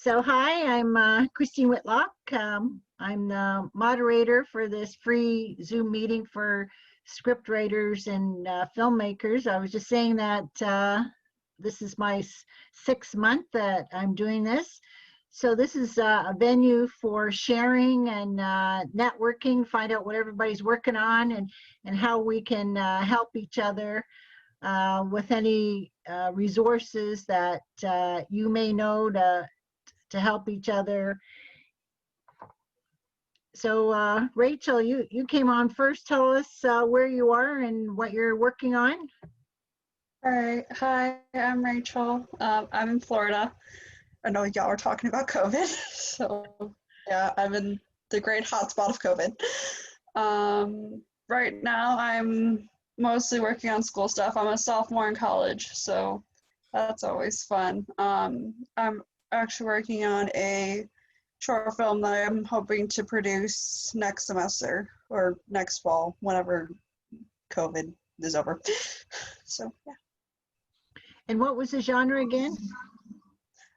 So hi, I'm Christine Whitlock. I'm the moderator for this free Zoom meeting for scriptwriters and filmmakers. I was just saying that this is my sixth month that I'm doing this. So this is a venue for sharing and networking, find out what everybody's working on and how we can help each other with any resources that you may know to help each other. So Rachel, you came on first. Tell us where you are and what you're working on. All right. Hi, I'm Rachel. I'm in Florida. I know y'all are talking about COVID. So yeah, I'm in the great hotspot of COVID. Right now, I'm mostly working on school stuff. I'm a sophomore in college, so that's always fun. I'm actually working on a short film that I'm hoping to produce next semester or next fall, whenever COVID is over. So yeah. And what was the genre again?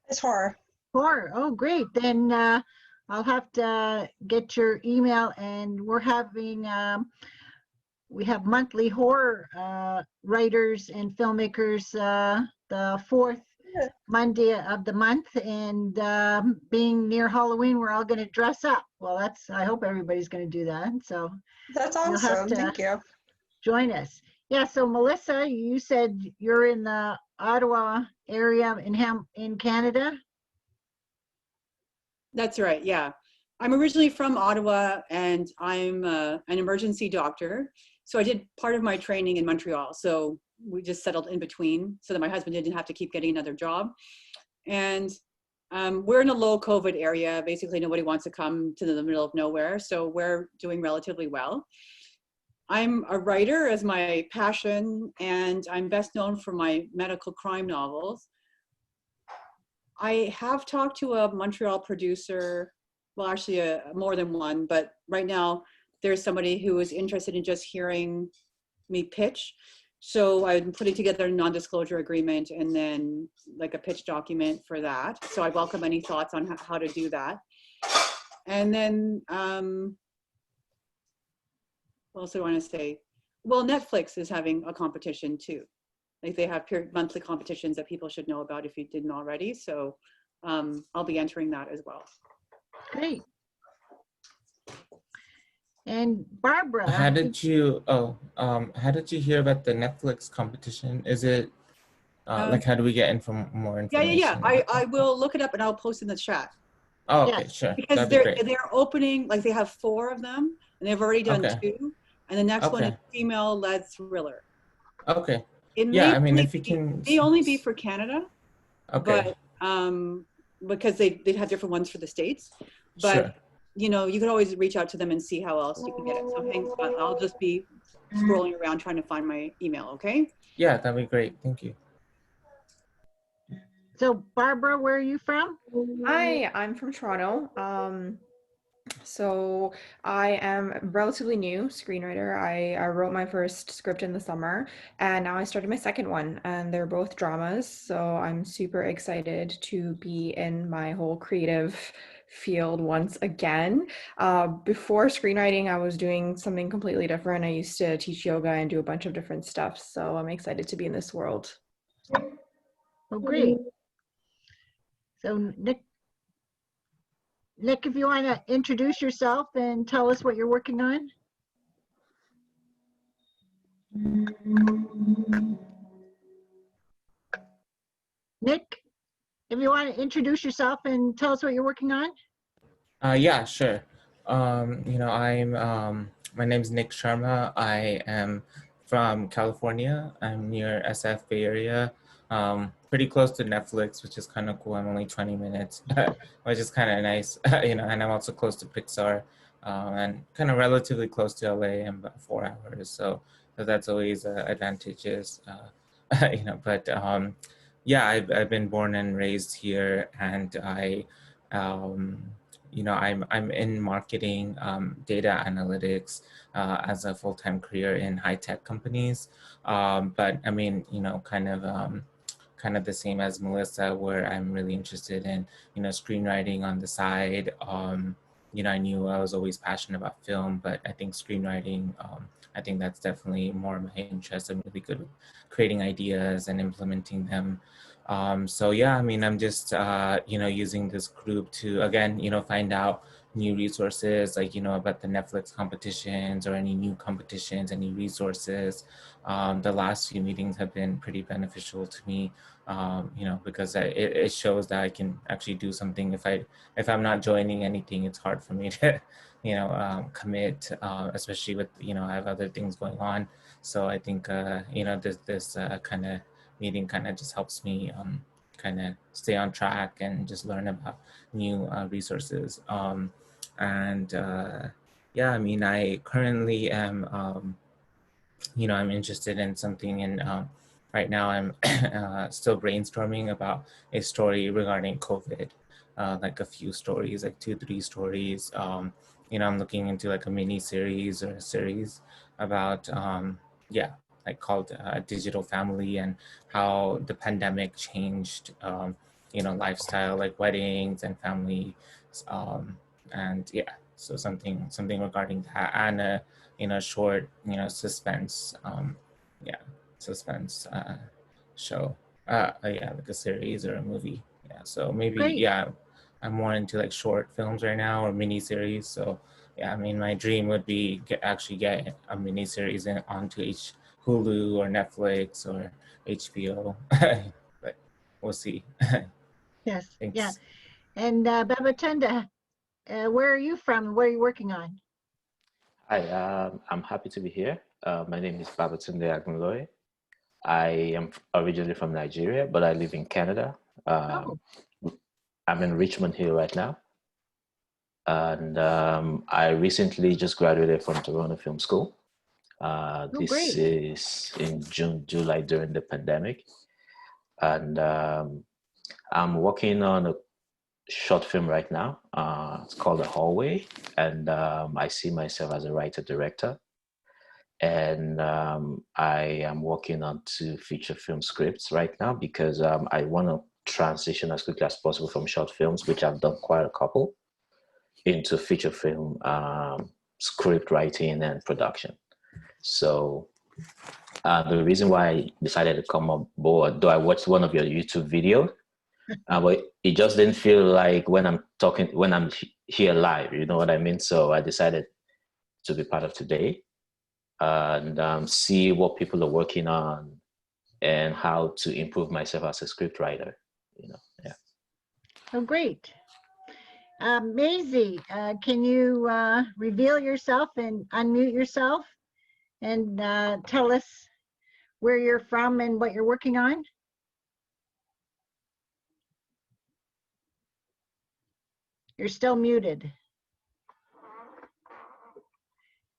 It's horror. Horror. Oh, great. Then I'll have to get your email, and we're having we have monthly horror writers and filmmakers the fourth Monday of the month, and being near Halloween, we're all going to dress up. Well, I hope everybody's going to do that. So that's awesome. You'll have to Thank you. Join us. Yeah. So Melissa, you said you're in the Ottawa area in Canada. That's right. Yeah. I'm originally from Ottawa, and I'm an emergency doctor. So I did part of my training in Montreal. So we just settled in between so that my husband didn't have to keep getting another job. And we're in a low COVID area. Basically, nobody wants to come to the middle of nowhere. So we're doing relatively well. I'm a writer as my passion, and I'm best known for my medical crime novels. I have talked to a Montreal producer, well, actually more than one, but right now there's somebody who is interested in just hearing me pitch. So I'm putting together a non-disclosure agreement and then like a pitch document for that. So I welcome any thoughts on how to do that. And then, what else do I want to say? Well, Netflix is having a competition too. Like they have monthly competitions that people should know about if you didn't already. So I'll be entering that as well. Great. And Barbara, how did you hear about the Netflix competition? Is it like, how do we get more information? Yeah. I will look it up and I'll post in the chat. Oh, okay, sure. Because they're opening, like they have 4 of them and they've already done 2. And the next one is female-led thriller. Okay. It yeah, may I mean, if you can. May only be for Canada. Okay. But because they have different ones for the States. But sure. You know, you can always reach out to them and see how else you can get it. So I'll just be scrolling around trying to find my email, okay? Yeah, that'd be great. Thank you. So Barbara, where are you from? Hi, I'm from Toronto. So I am a relatively new screenwriter. I wrote my first script in the summer, and now I started my second one, and they're both dramas. So I'm super excited to be in my whole creative field once again. Before screenwriting, I was doing something completely different. I used to teach yoga and do a bunch of different stuff. So I'm excited to be in this world. Oh, great. So Nick, if you want to introduce yourself and tell us what you're working on. Nick, if you want to introduce yourself and tell us what you're working on. Yeah, sure. You know, my name's Nick Sharma. I am from California. I'm near SF Bay Area. Pretty close to Netflix, which is kind of cool. I'm only 20 minutes, which is kind of nice, you know, and I'm also close to Pixar, and kind of relatively close to LA. I'm about 4 hours. So that's always advantages, you know, but yeah, I've been born and raised here, and you know, I'm in marketing, data analytics as a full-time career in high-tech companies. But I mean, you know, kind of kind of the same as Melissa, where I'm really interested in, you know, screenwriting on the side. You know, I knew I was always passionate about film, but I think screenwriting, I think that's definitely more of my interest. I'm really good with creating ideas and implementing them. So yeah, I mean, I'm just, you know, using this group to, again, you know, find out new resources, like, you know, about the Netflix competitions or any new competitions, any resources. The last few meetings have been pretty beneficial to me, you know, because it shows that I can actually do something. If I'm not joining anything, it's hard for me to, you know, commit, especially with, you know, I have other things going on. So I think, you know, this kind of meeting kind of just helps me kind of stay on track and just learn about new resources. And yeah, I mean, I currently am, you know, I'm interested in something, and right now I'm still brainstorming about a story regarding COVID, like a few stories, like 2, 3 stories. You know, I'm looking into like a mini series or a series about, yeah, like called Digital Family, and how the pandemic changed, you know, lifestyle, like weddings and family, um, and yeah, so something regarding that, and you know, short, you know, suspense, yeah, suspense show, yeah, like a series or a movie. Yeah, so maybe, Great. yeah, I'm more into like short films right now, or mini series. So yeah, I mean, my dream would be actually get a mini series onto Hulu or Netflix or HBO, but we'll see. Yes. Yeah. Thanks. And Babatunda, where are you from? What are you working on? Hi, I'm happy to be here. My name is Babatunde Agunloye. I am originally from Nigeria, but I live in Canada. Oh, I'm in Richmond Hill right now. And I recently just graduated from Toronto Film School. oh, This great. is in June, July during the pandemic. And I'm working on a short film right now. It's called The Hallway. And I see myself as a writer-director. And I am working on 2 feature film scripts right now, because I want to transition as quickly as possible from short films, which I've done quite a couple, into feature film script writing and production. So the reason why I decided to come on board, though I watched one of your YouTube videos, but it just didn't feel like when I'm here live, you know what I mean? So I decided to be part of today, and see what people are working on and how to improve myself as a script writer, you know. Yeah. Oh, great. Maisie, can you reveal yourself and unmute yourself and tell us where you're from and what you're working on? You're still muted.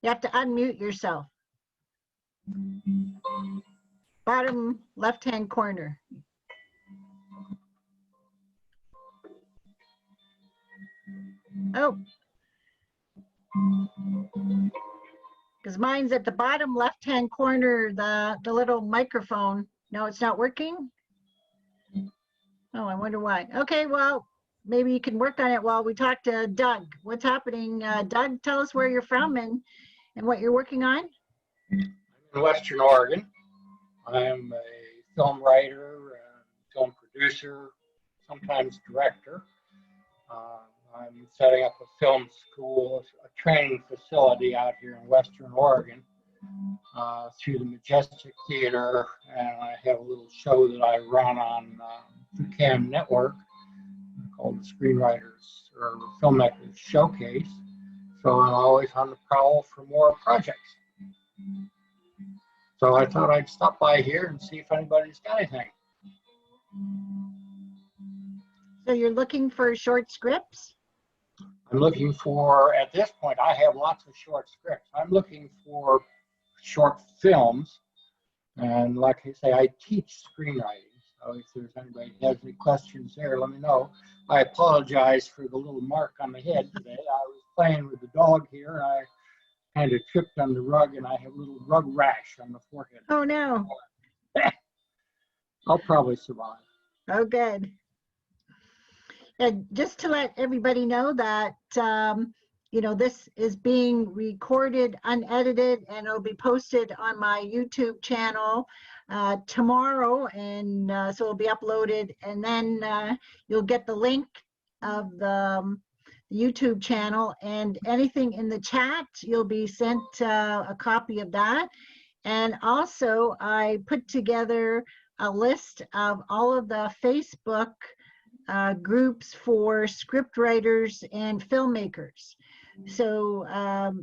You have to unmute yourself. Bottom left-hand corner. Oh. Because mine's at the bottom left-hand corner, the little microphone. No, it's not working? Oh, I wonder why. Okay, well, maybe you can work on it while we talk to Doug. What's happening? Doug, tell us where you're from and what you're working on. In Western Oregon. I am a film writer, film producer, sometimes director. I'm setting up a film school, a training facility out here in Western Oregon through the Majestic Theater, and I have a little show that I run on the CAM network called the Screenwriters or Filmmakers Showcase. So I'm always on the prowl for more projects. So I thought I'd stop by here and see if anybody's got anything. So you're looking for short scripts? I'm looking for, at this point, I have lots of short scripts. I'm looking for short films. And like I say, I teach screenwriting. So if there's anybody who has any questions there, let me know. I apologize for the little mark on the head today. I was playing with the dog here, and I kind of tripped on the rug, and I have a little rug rash on the forehead. Oh, no. I'll probably survive. Oh, good. And just to let everybody know that, this is being recorded, unedited, and it'll be posted on my YouTube channel tomorrow. And so it'll be uploaded, and then you'll get the link of the YouTube channel, and anything in the chat, you'll be sent a copy of that. And also, I put together a list of all of the Facebook groups for scriptwriters and filmmakers. So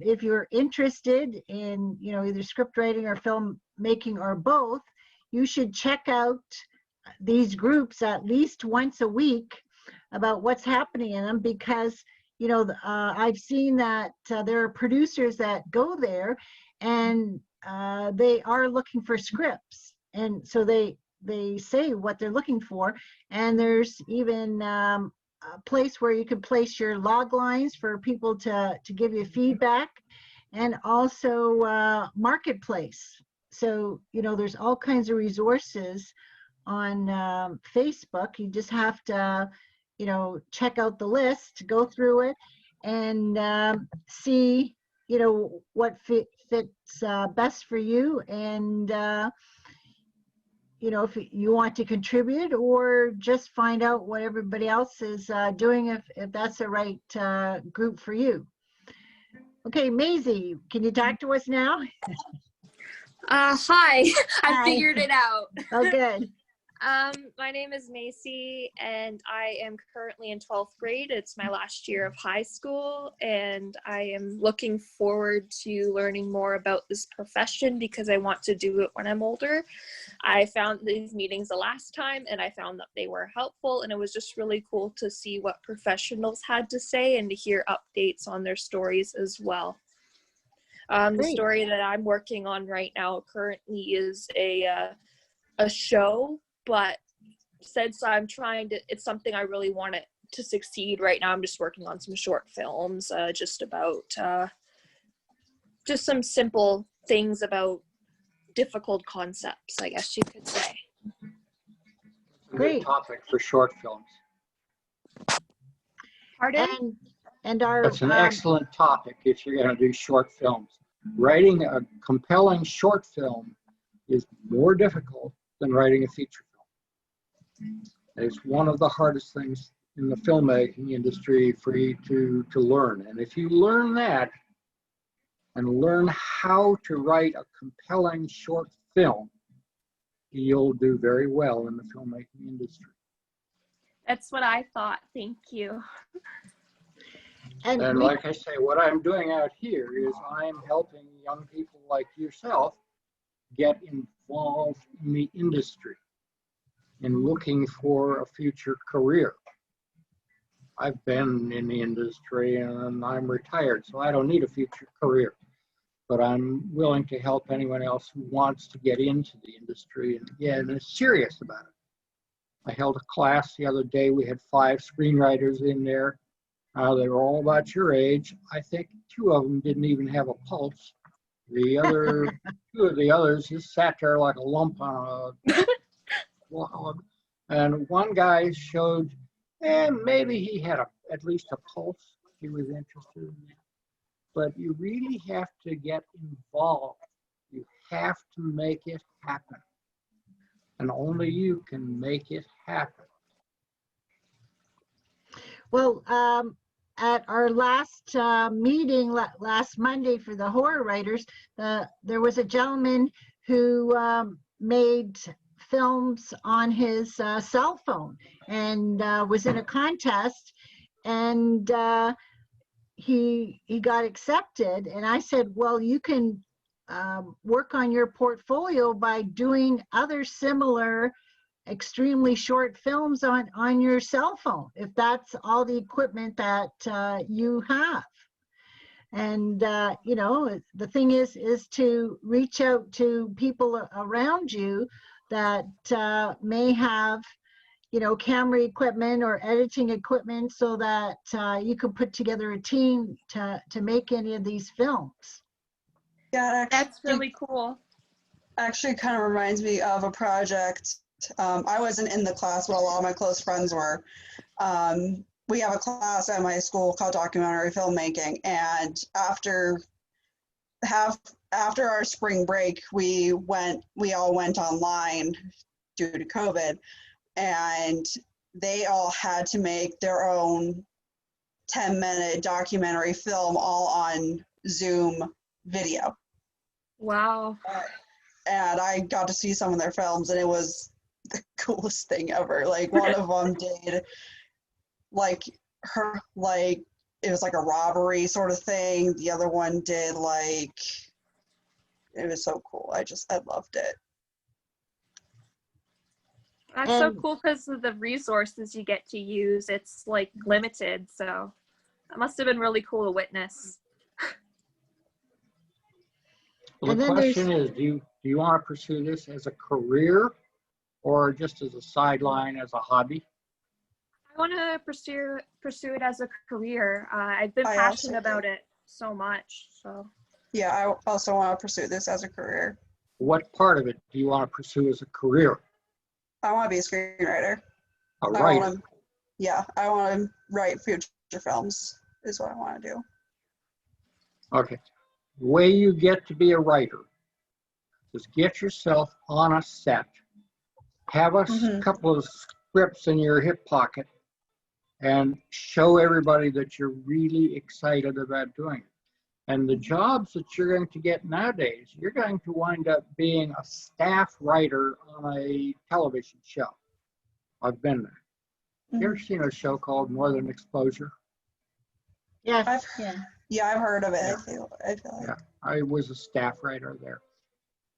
if you're interested in, either script writing or filmmaking or both, you should check out these groups at least once a week about what's happening in them, because I've seen that there are producers that go there and they are looking for scripts, and so they say what they're looking for, and there's even a place where you can place your log lines for people to give you feedback, and also marketplace. So there's all kinds of resources on Facebook. You just have to check out the list, go through it, and see what fits best for you, and if you want to contribute, or just find out what everybody else is doing, if that's the right group for you. Okay, Maisie, can you talk to us now? Hi, I Hi. figured it out. Oh, good. My name is Macy, and I am currently in 12th grade. It's my last year of high school, and I am looking forward to learning more about this profession because I want to do it when I'm older. I found these meetings the last time, and I found that they were helpful, and it was just really cool to see what professionals had to say and to hear updates on their stories as well. The Great. story that I'm working on right now currently is a show, but since I'm it's something I really want it to succeed right now, I'm just working on some short films, just about just some simple things about difficult concepts, I guess you could say. It's a Great. good topic for short films. Pardon? And our That's an excellent topic if you're going to do short films. Writing a compelling short film is more difficult than writing a feature film. It's one of the hardest things in the filmmaking industry for you to learn. And if you learn that and learn how to write a compelling short film, you'll do very well in the filmmaking industry. That's what I thought. Thank you. And like I say, what I'm doing out here is I'm helping young people like yourself get involved in the industry and looking for a future career. I've been in the industry and I'm retired, so I don't need a future career. But I'm willing to help anyone else who wants to get into the industry and is serious about it. I held a class the other day. We had 5 screenwriters in there. They were all about your age. I think 2 of them didn't even have a pulse. The other 2 of the others just sat there like a lump on a log. And one guy showed, maybe he had at least a pulse. He was interested in that. But you really have to get involved. You have to make it happen. And only you can make it happen. Well, at our last meeting last Monday for the horror writers, there was a gentleman who made films on his cell phone and was in a contest, and he got accepted. And I said, well, you can work on your portfolio by doing other similar extremely short films on your cell phone, if that's all the equipment that you have. And the thing is to reach out to people around you that may have camera equipment or editing equipment, so that you can put together a team to make any of these films. Yeah, That's really cool. actually kind of reminds me of a project I wasn't in the class, but a lot of my close friends were. We have a class at my school called documentary filmmaking, and after our spring break, we all went online due to COVID, and they all had to make their own 10-minute documentary film all on Zoom video. Wow. And I got to see some of their films, and it was the coolest thing ever. Like, one of them did it was like a robbery sort of thing. The other one did it was so cool. I loved it. That's so And- cool because of the resources you get to use. It's like limited, so that must have been really cool to witness. Well, And the then there's- question is, do you want to pursue this as a career or just as a sideline, as a hobby? I want to pursue it as a career. I've been I also passionate about it so much. So Yeah, I also want to pursue this as a career. What part of it do you want to pursue as a career? I want to be a screenwriter. A I writer? want to write future films is what I want to do. Okay. The way you get to be a writer is get yourself on a set, have a couple of scripts in your hip pocket, and show everybody that you're really excited about doing it. And the jobs that you're going to get nowadays, you're going to wind up being a staff writer on a television show. I've been there. You ever seen a show called Northern Exposure? Yes, I've- yeah. I've heard of it. Yeah. I feel like. Yeah. I was a staff writer there.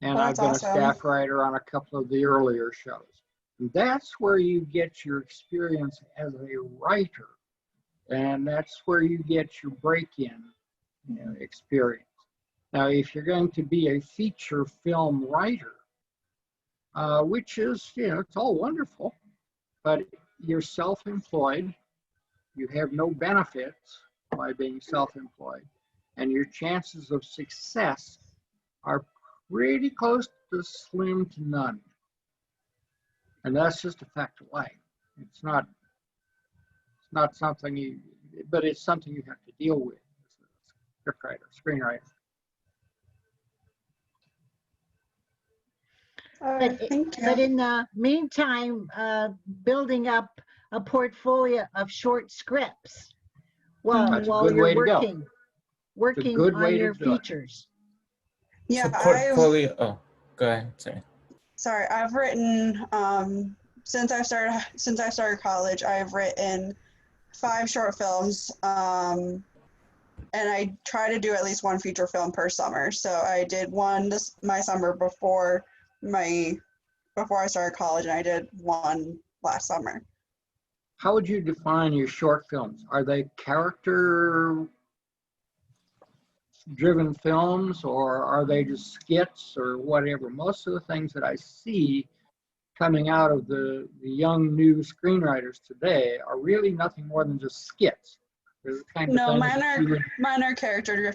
And Well, I've that's been awesome. a staff writer on a couple of the earlier shows. And that's where you get your experience as a writer. And that's where you get your break-in experience. Now, if you're going to be a feature film writer, which is, it's all wonderful, but you're self-employed, you have no benefits by being self-employed, and your chances of success are pretty close to slim to none. And that's just a fact of life. It's not something but it's something you have to deal with as a scriptwriter, screenwriter. But in the meantime, building up a portfolio of short scripts while That's a while good you're way to go. working good on way to your do it. features. Yeah, So portfolio. Oh, go ahead. Sorry. I've written since I started college. I've written 5 short films, and I try to do at least one feature film per summer. So I did one my summer before I started college, and I did one last summer. How would you define your short films? Are they character-driven films, or are they just skits or whatever? Most of the things that I see coming out of the young new screenwriters today are really nothing more than just skits. No, mine are character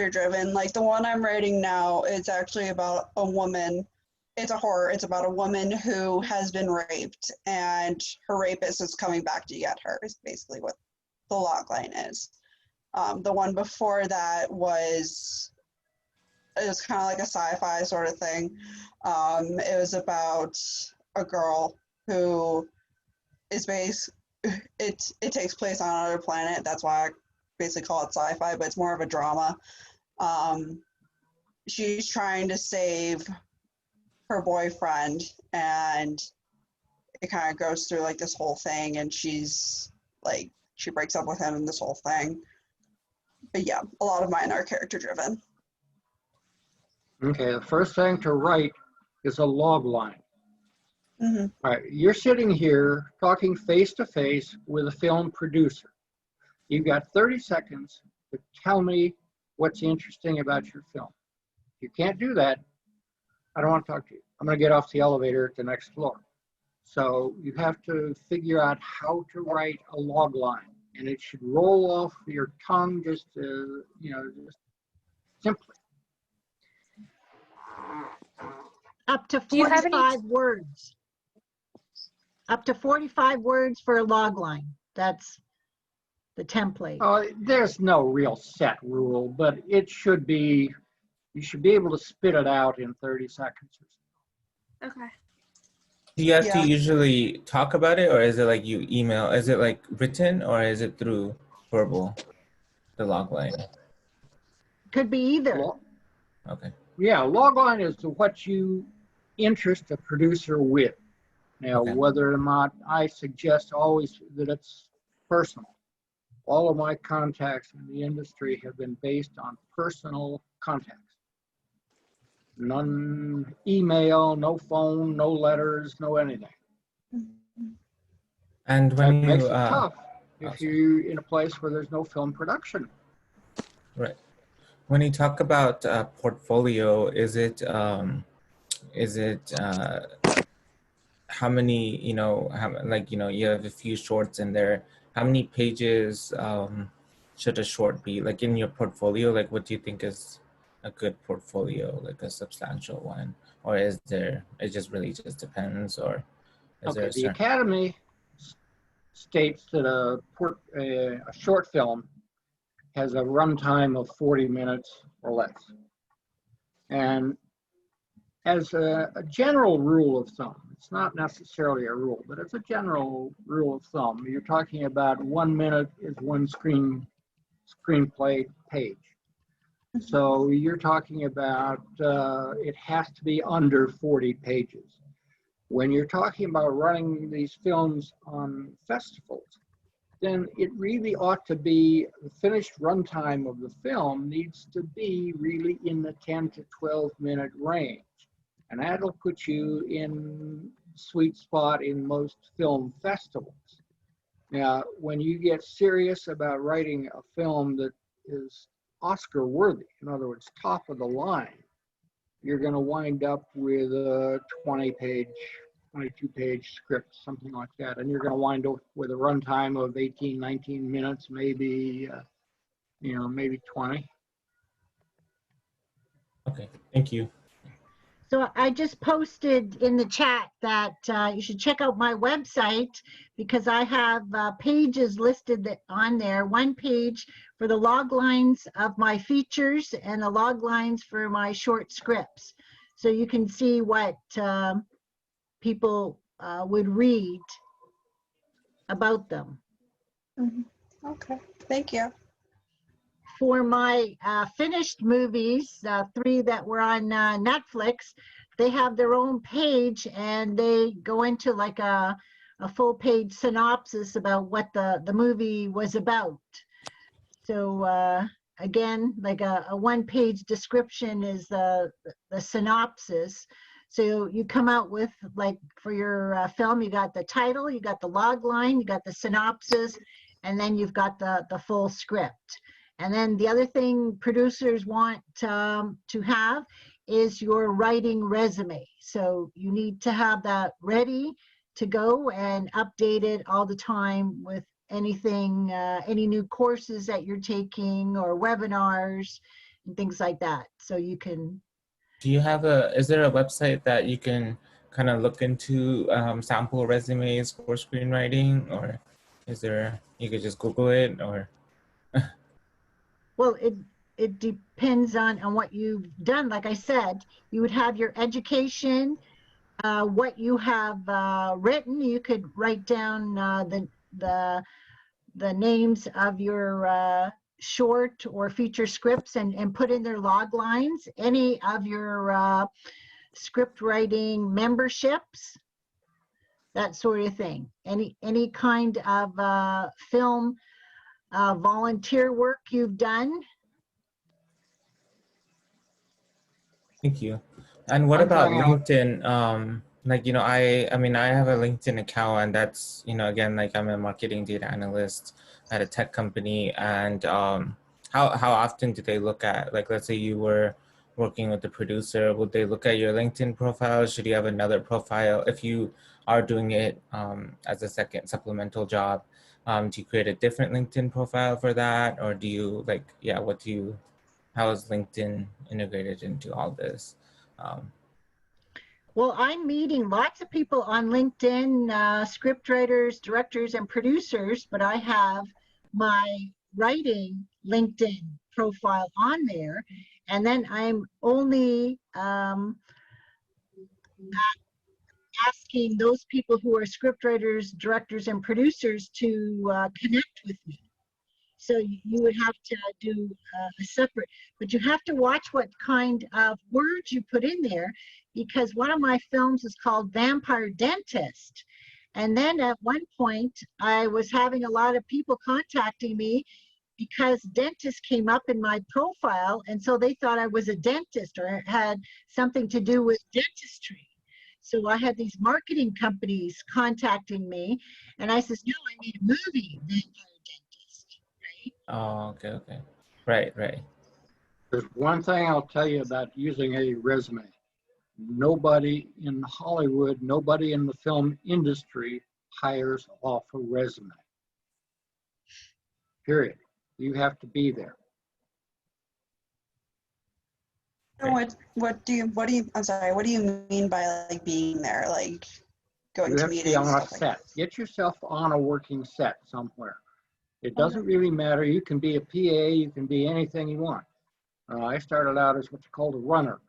driven. Like the one I'm writing now, it's actually about a woman. It's a horror. It's about a woman who has been raped, and her rapist is coming back to get her, is basically what the logline is. The one before that was kind of like a sci-fi sort of thing. It was about a girl who is it takes place on another planet. That's why I basically call it sci-fi, but it's more of a drama. She's trying to save her boyfriend, and it kind of goes through like this whole thing, and she breaks up with him and this whole thing. But yeah, a lot of mine are character driven. Okay, the first thing to write is a log line. Mm-hmm. All right, you're sitting here talking face to face with a film producer. You've got 30 seconds to tell me what's interesting about your film. If you can't do that, I don't want to talk to you. I'm going to get off the elevator at the next floor. So you have to figure out how to write a log line, and it should roll off your tongue just simply. Up to Do you have any- 45 words. Up to 45 words for a log line. That's the template. There's no real set rule, but it should be, you should be able to spit it out in 30 seconds or so. Okay. Do you have to Yeah. usually talk about it, or is it like you email? Is it like written, or is it through verbal, the log line? Could be either. Okay. Yeah, log line is what you interest a producer with. Now, Okay. whether or not I suggest always that it's personal. All of my contacts in the industry have been based on personal contacts. None email, no phone, no letters, no anything. And That when makes you, it tough if sorry. you're in a place where there's no film production. right. When you talk about portfolio, is it how many, you have a few shorts in there. How many pages should a short be? Like in your portfolio, like what do you think is a good portfolio, like a substantial one? Or is there, it just really just depends, or is there Okay, a the certain... Academy states that a short film has a runtime of 40 minutes or less. And as a general rule of thumb, it's not necessarily a rule, but it's a general rule of thumb. You're talking about 1 minute is one screenplay page. So you're talking about it has to be under 40 pages. When you're talking about running these films on festivals, then it really ought to be, the finished runtime of the film needs to be really in the 10 to 12 minute range. And that'll put you in sweet spot in most film festivals. Now, when you get serious about writing a film that is Oscar worthy, in other words, top of the line, you're going to wind up with a 20-page, 22-page script, something like that. And you're going to wind up with a runtime of 18, 19 minutes, maybe, maybe 20. Okay, thank you. So I just posted in the chat that you should check out my website because I have pages listed on there. One page for the log lines of my features and the log lines for my short scripts. So you can see what people would read about them. Okay, thank you. For my finished movies, 3 that were on Netflix, they have their own page and they go into like a full page synopsis about what the movie was about. So again, like a 1-page description is the synopsis. So you come out with, like for your film, you got the title, you got the log line, you got the synopsis, and then you've got the full script. And then the other thing producers want to have is your writing resume. So you need to have that ready to go and update it all the time with anything, any new courses that you're taking or webinars and things like that. So you can. Do you have is there a website that you can kind of look into sample resumes for screenwriting, or is there, you could just Google it, or? Well, it depends on what you've done. Like I said, you would have your education, what you have written. You could write down the names of your short or feature scripts and put in their log lines. Any of your script writing memberships, that sort of thing. Any kind of film volunteer work you've done. Thank you. And what I'm about planning on- LinkedIn? Like, I mean, I have a LinkedIn account, and that's, again, like I'm a marketing data analyst at a tech company. And how often do they look at, like, let's say you were working with the producer, would they look at your LinkedIn profile? Should you have another profile? If you are doing it as a second supplemental job, do you create a different LinkedIn profile for that? Or do you how is LinkedIn integrated into all this? Well, I'm meeting lots of people on LinkedIn, scriptwriters, directors, and producers, but I have my writing LinkedIn profile on there. And then I'm only asking those people who are scriptwriters, directors, and producers to connect with me. So you would have to do a separate, but you have to watch what kind of words you put in there, because one of my films is called Vampire Dentist. And then at one point, I was having a lot of people contacting me because dentist came up in my profile, and so they thought I was a dentist or had something to do with dentistry. So I had these marketing companies contacting me, and I says, no, I made a movie, Vampire Dentist, right? Oh, okay, okay. Right. There's one thing I'll tell you about using a resume. Nobody in Hollywood, nobody in the film industry hires off a resume. Period. You have to be there. What do you I'm sorry, what do you mean by like being there? Like going You to have to meetings? be on a Stuff like set. Get yourself on a working set somewhere. It doesn't really matter. You can be a PA, you can be anything you want. I started out as what's called a runner,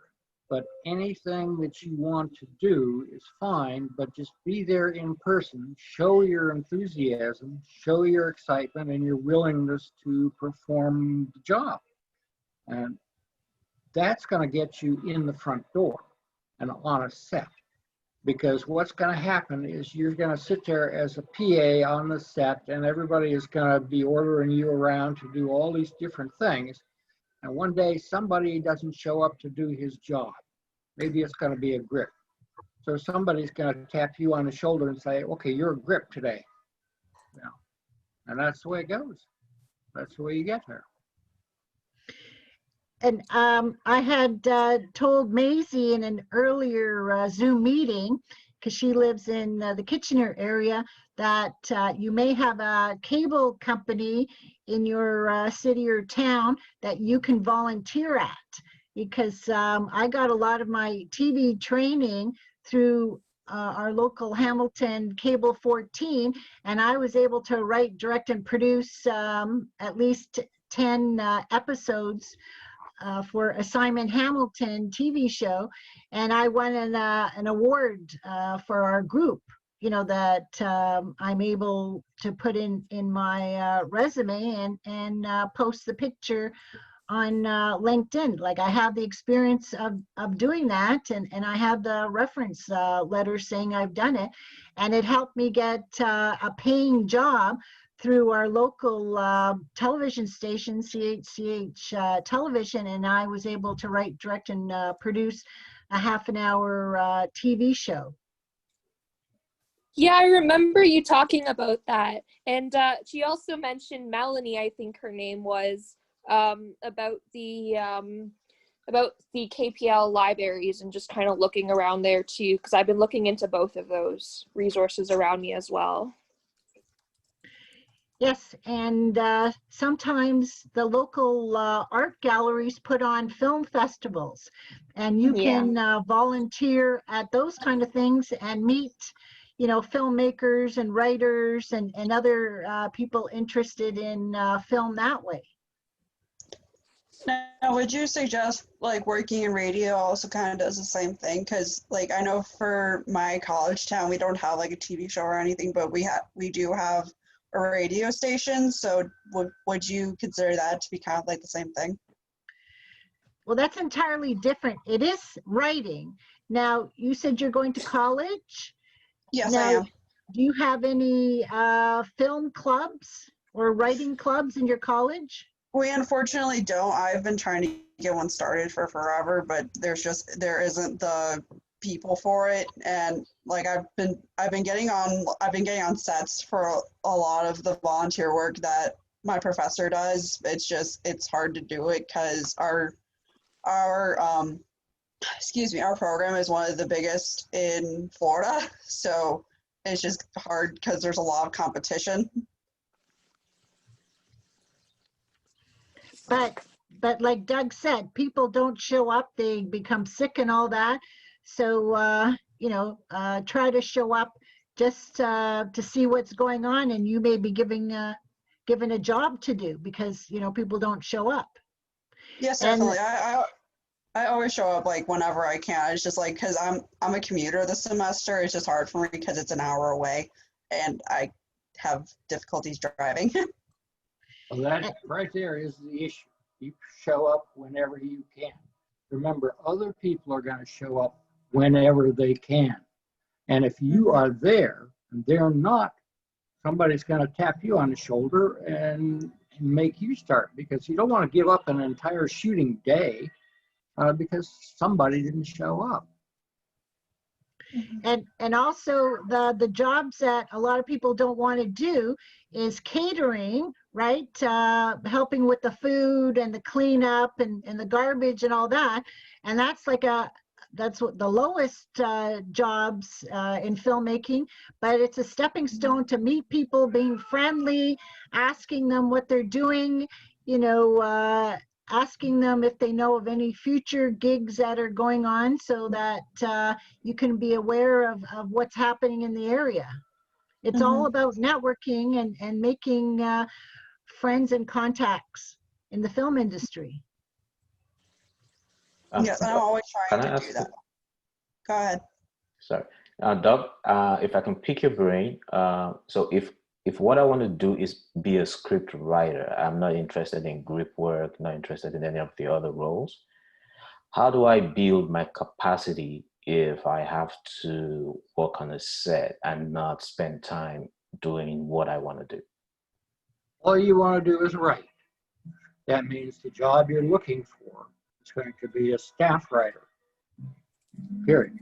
but anything that you want to do is fine, but just be there in person, show your enthusiasm, show your excitement and your willingness to perform the job. And that's going to get you in the front door and on a set. Because what's going to happen is you're going to sit there as a PA on the set, and everybody is going to be ordering you around to do all these different things. And one day somebody doesn't show up to do his job. Maybe it's going to be a grip. So somebody's going to tap you on the shoulder and say, okay, you're a grip today. You know, and that's the way it goes. That's the way you get there. And I had told Maisie in an earlier Zoom meeting, because she lives in the Kitchener area, that you may have a cable company in your city or town that you can volunteer at. Because I got a lot of my TV training through our local Hamilton Cable 14, and I was able to write, direct, and produce at least 10 episodes for a Simon Hamilton TV show, and I won an award for our group, you know, that I'm able to put in my resume and post the picture on LinkedIn. Like, I have the experience of doing that, and I have the reference letter saying I've done it, and it helped me get a paying job through our local television station, CHCH Television, and I was able to write, direct, and produce a half-an-hour TV show. Yeah, I remember you talking about that. And she also mentioned, Melanie, I think her name was, about the KPL libraries and just kind of looking around there too, because I've been looking into both of those resources around me as well. Yes, and sometimes the local art galleries put on film festivals, and you can volunteer at those kind of things and meet, you know, filmmakers and writers and other people interested in film that way. Now, would you suggest like working in radio also kind of does the same thing? Because like I know for my college town, we don't have like a TV show or anything, but we do have a radio station. So would you consider that to be kind of like the same thing? Well, that's entirely different. It is writing. Now, you said you're going to college? Yes, now, I am. Do you have any film clubs or writing clubs in your college? We unfortunately don't. I've been trying to get one started for forever, but there isn't the people for it. And like I've been getting on sets for a lot of the volunteer work that my professor does. It's hard to do it because our program is one of the biggest in Florida. So it's just hard because there's a lot of competition. But like Doug said, people don't show up, they become sick and all that. So, try to show up just to see what's going on, and you may be given a job to do because, people don't show up. Yes, And- definitely. I always show up like whenever I can. It's just like because I'm a commuter this semester. It's just hard for me because it's an hour away, and I have difficulties driving. Well, that right there is the issue. You show up whenever you can. Remember, other people are going to show up whenever they can. And if you are there and they're not, somebody's going to tap you on the shoulder and make you start, because you don't want to give up an entire shooting day because somebody didn't show up. And also the jobs that a lot of people don't want to do is catering, right? Helping with the food and the cleanup and the garbage and all that. And that's what the lowest jobs in filmmaking, but it's a stepping stone to meet people, being friendly, asking them what they're doing, asking them if they know of any future gigs that are going on, so that you can be aware of what's happening in the area. It's all about networking and making friends and contacts in the film industry. Yes, and I'm always trying to do that. Go ahead. Sorry. Doug, if I can pick your brain, so if what I want to do is be a script writer, I'm not interested in grip work, not interested in any of the other roles, how do I build my capacity if I have to work on a set and not spend time doing what I want to do? All you want to do is write. That means the job you're looking for is going to be a staff writer, period.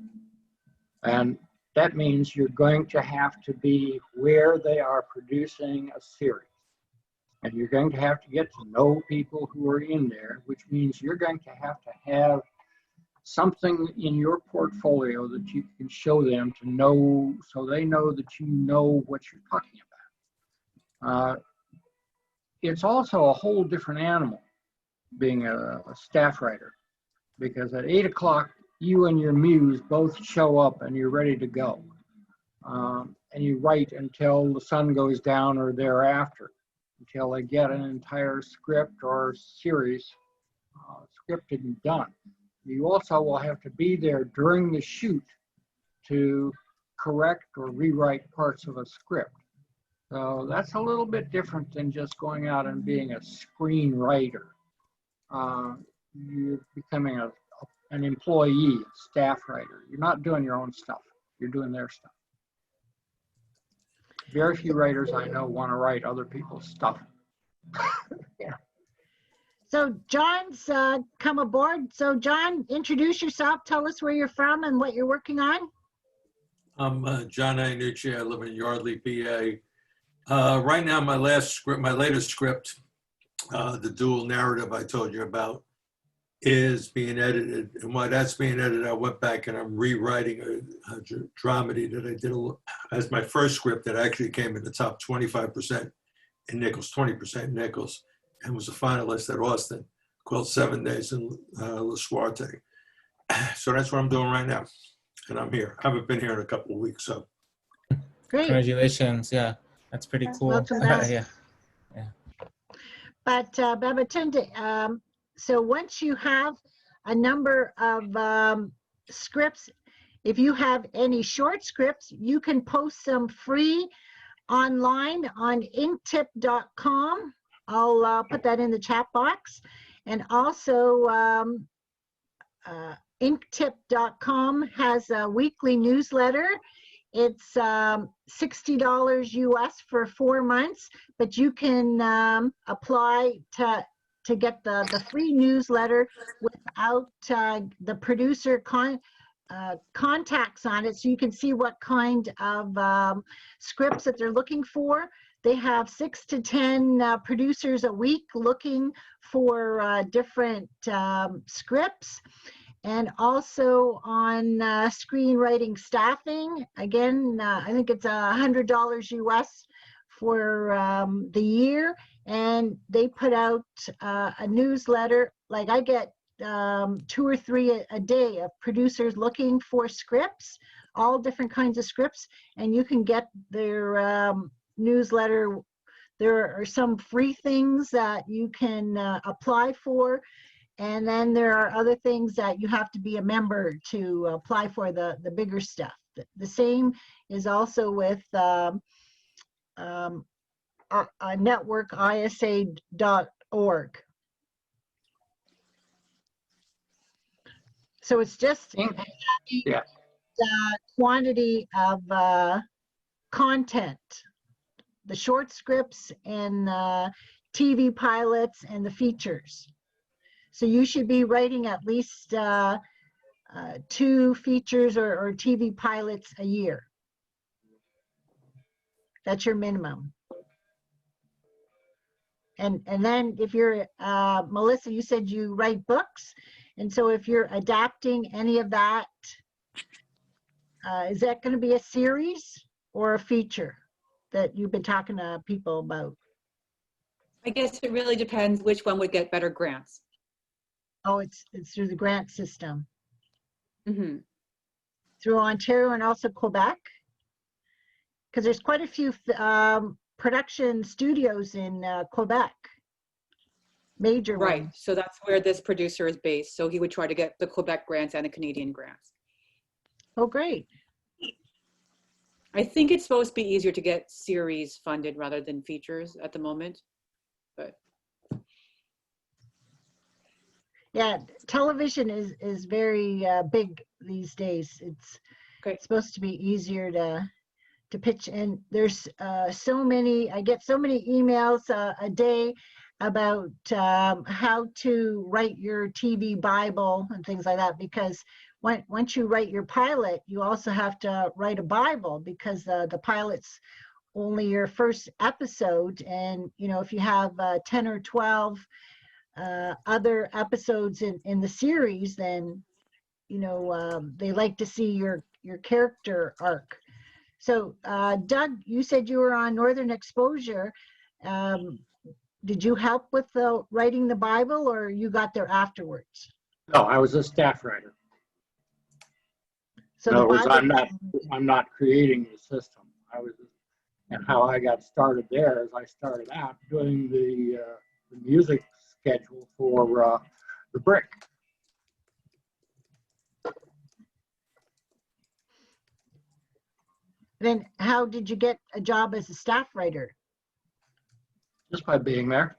And that means you're going to have to be where they are producing a series. And you're going to have to get to know people who are in there, which means you're going to have something in your portfolio that you can show them to know, so they know that you know what you're talking about. It's also a whole different animal being a staff writer, because at 8 o'clock, you and your muse both show up and you're ready to go. And you write until the sun goes down or thereafter, until they get an entire script or series scripted and done. You also will have to be there during the shoot to correct or rewrite parts of a script. So that's a little bit different than just going out and being a screenwriter. You're becoming an employee, a staff writer. You're not doing your own stuff. You're doing their stuff. Very few writers I know want to write other people's stuff. Yeah. So John's come aboard. So John, introduce yourself. Tell us where you're from and what you're working on. I'm John Iannucci. I live in Yardley, PA. Right now, my latest script, the dual narrative I told you about, is being edited. And while that's being edited, I went back and I'm rewriting a dramedy that I did as my first script that actually came in the top 25% in Nichols, 20% in Nichols, and was a finalist at Austin, called 7 Days in La Suerte. So that's what I'm doing right now. And I'm here. I haven't been here in a couple of weeks, so. Great. Congratulations. Yeah, that's pretty cool. Welcome back. Yeah. But Babatunde, so once you have a number of scripts, if you have any short scripts, you can post them free online on inktip.com. I'll put that in the chat box. And also inktip.com has a weekly newsletter. It's $60 US for 4 months, but you can apply to get the free newsletter without the producer contacts on it, so you can see what kind of scripts that they're looking for. They have 6 to 10 producers a week looking for different scripts. And also on screenwriting staffing, again, I think it's $100 US for the year. And they put out a newsletter. Like I get 2 or 3 a day of producers looking for scripts, all different kinds of scripts, and you can get their newsletter. There are some free things that you can apply for, and then there are other things that you have to be a member to apply for, the bigger stuff. The same is also with a network, isa.org. So it's just Yeah. the quantity of content, the short scripts and TV pilots and the features. So you should be writing at least 2 features or TV pilots a year. That's your minimum. And then if you're, Melissa, you said you write books. And so if you're adapting any of that, is that going to be a series or a feature that you've been talking to people about? I guess it really depends which one would get better grants. Oh, it's through the grant system. Mm-hmm. Through Ontario and also Quebec? Because there's quite a few production studios in Quebec. Major Right. ones. So that's where this producer is based. So he would try to get the Quebec grants and the Canadian grants. Oh, great. I think it's supposed to be easier to get series funded rather than features at the moment, but Yeah, television is very big these days. It's supposed to be easier to pitch, and there's so many. I get so many emails a day about how to write your TV Bible and things like that, because once you write your pilot, you also have to write a Bible, because the pilot's only your first episode, and you know, if you have 10 or 12 other episodes in the series, then you know they like to see your character arc. So Doug, you said you were on Northern Exposure. Did you help with writing the Bible, or you got there afterwards? No, I was a staff writer. So In other words, Bible, I'm not creating the system. And how I got started there is I started out doing the music schedule for the Brick. then how did you get a job as a staff writer? Just by being there.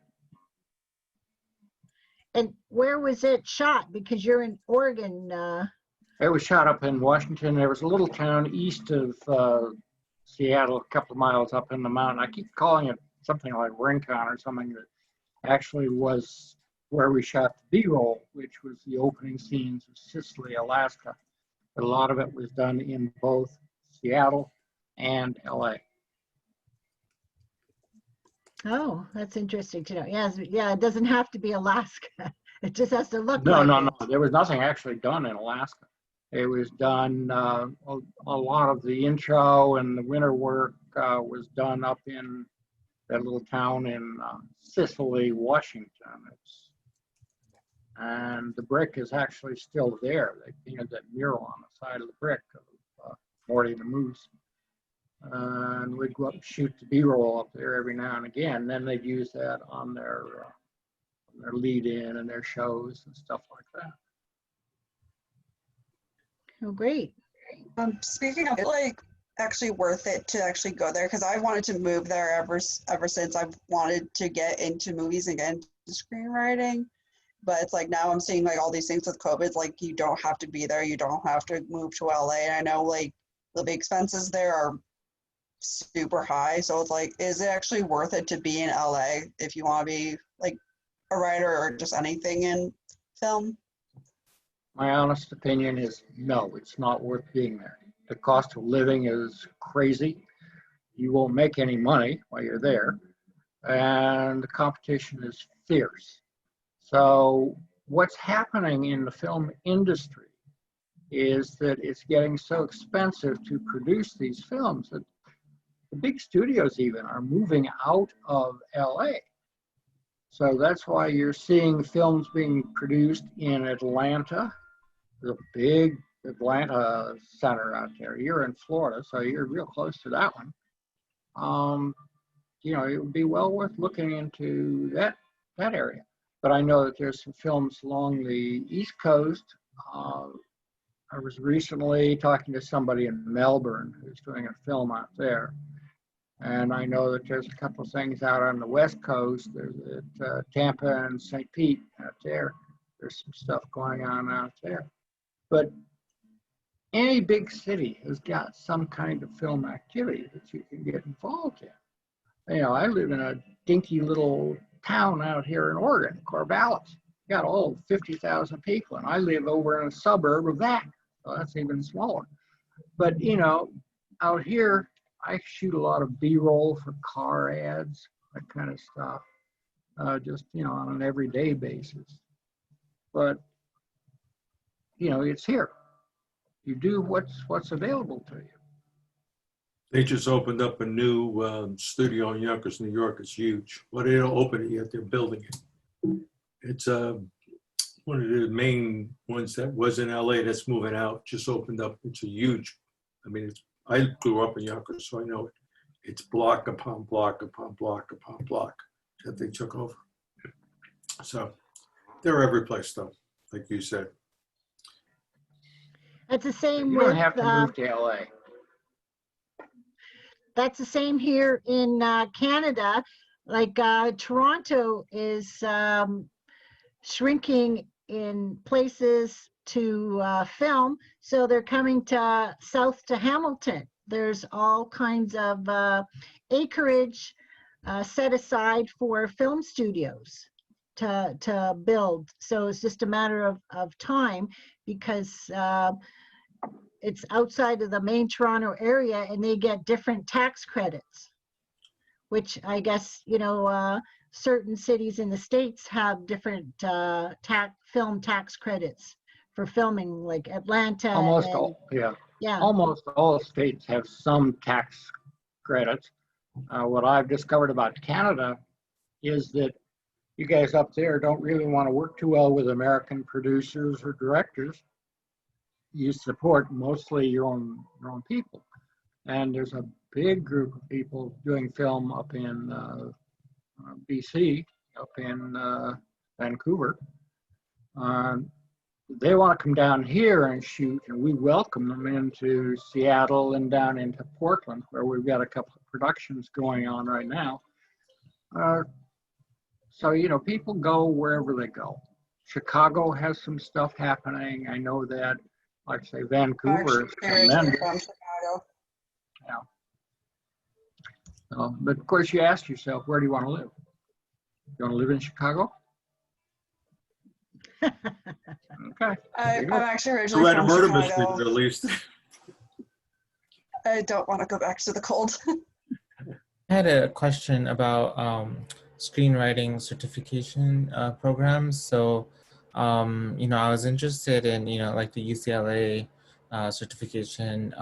And where was it shot? Because you're in Oregon. It was shot up in Washington. There was a little town east of Seattle, a couple of miles up in the mountain. I keep calling it something like Rincon or something, that actually was where we shot the B-roll, which was the opening scenes of Sicily, Alaska. But a lot of it was done in both Seattle and LA. Oh, that's interesting to know. Yes, yeah, it doesn't have to be Alaska. It just has to look No, like no, it. no. There was nothing actually done in Alaska. It was done, a lot of the intro and the winter work was done up in that little town in Sicily, Washington. And the Brick is actually still there. They painted that mural on the side of the Brick of Morty the Moose. And we'd go up and shoot the B-roll up there every now and again. Then they'd use that on their lead-in and their shows and stuff like that. Oh, great. Speaking of it, like actually worth it to actually go there, because I wanted to move there ever since I've wanted to get into movies and get into screenwriting. But it's like now I'm seeing like all these things with COVID, like you don't have to be there, you don't have to move to LA. And I know like living expenses there are super high, so it's like, is it actually worth it to be in LA if you want to be like a writer or just anything in film? My honest opinion is no, it's not worth being there. The cost of living is crazy. You won't make any money while you're there, and the competition is fierce. So what's happening in the film industry is that it's getting so expensive to produce these films that the big studios even are moving out of LA. So that's why you're seeing films being produced in Atlanta. There's a big Atlanta center out there. You're in Florida, so you're real close to that one. You know, it would be well worth looking into that area. But I know that there's some films along the East Coast. I was recently talking to somebody in Melbourne who's doing a film out there. And I know that there's a couple of things out on the West Coast. There's at Tampa and St. Pete out there. There's some stuff going on out there. But any big city has got some kind of film activity that you can get involved in. You know, I live in a dinky little town out here in Oregon, Corvallis. Got all 50,000 people, and I live over in a suburb of that, so that's even smaller. But, you know, out here, I shoot a lot of B-roll for car ads, that kind of stuff, just, you know, on an everyday basis. But, you know, it's here. You do what's available to you. They just opened up a new studio in Yonkers, New York. It's huge. Well, they don't open it yet. They're building it. It's one of the main ones that was in LA that's moving out. Just opened up. It's a huge. I mean, I grew up in Yonkers, so I know it. It's block upon block upon block upon block that they took over. So they're every place, though, like you said. That's the same You with, don't have to move to LA. that's the same here in Canada. Like Toronto is shrinking in places to film, so they're coming to south to Hamilton. There's all kinds of acreage set aside for film studios to build. So it's just a matter of time, because it's outside of the main Toronto area, and they get different tax credits, which I guess, you know, certain cities in the States have different film tax credits for filming, like Atlanta. Almost and, all, yeah. yeah. Almost all states have some tax credits. What I've discovered about Canada is that you guys up there don't really want to work too well with American producers or directors. You support mostly your own people. And there's a big group of people doing film up in BC, up in Vancouver. They want to come down here and shoot, and we welcome them into Seattle and down into Portland, where we've got a couple of productions going on right now. So, you know, people go wherever they go. Chicago has some stuff happening. I know that, like I say, Vancouver is tremendous. From Chicago. Yeah. But of course, you ask yourself, where do you want to live? You want to live in Chicago? Okay. I'm actually You originally had a from murder Chicago. mystery, at least. I don't want to go back to the cold. I had a question about screenwriting certification programs. So, you know, I was interested in, you know, like the UCLA certification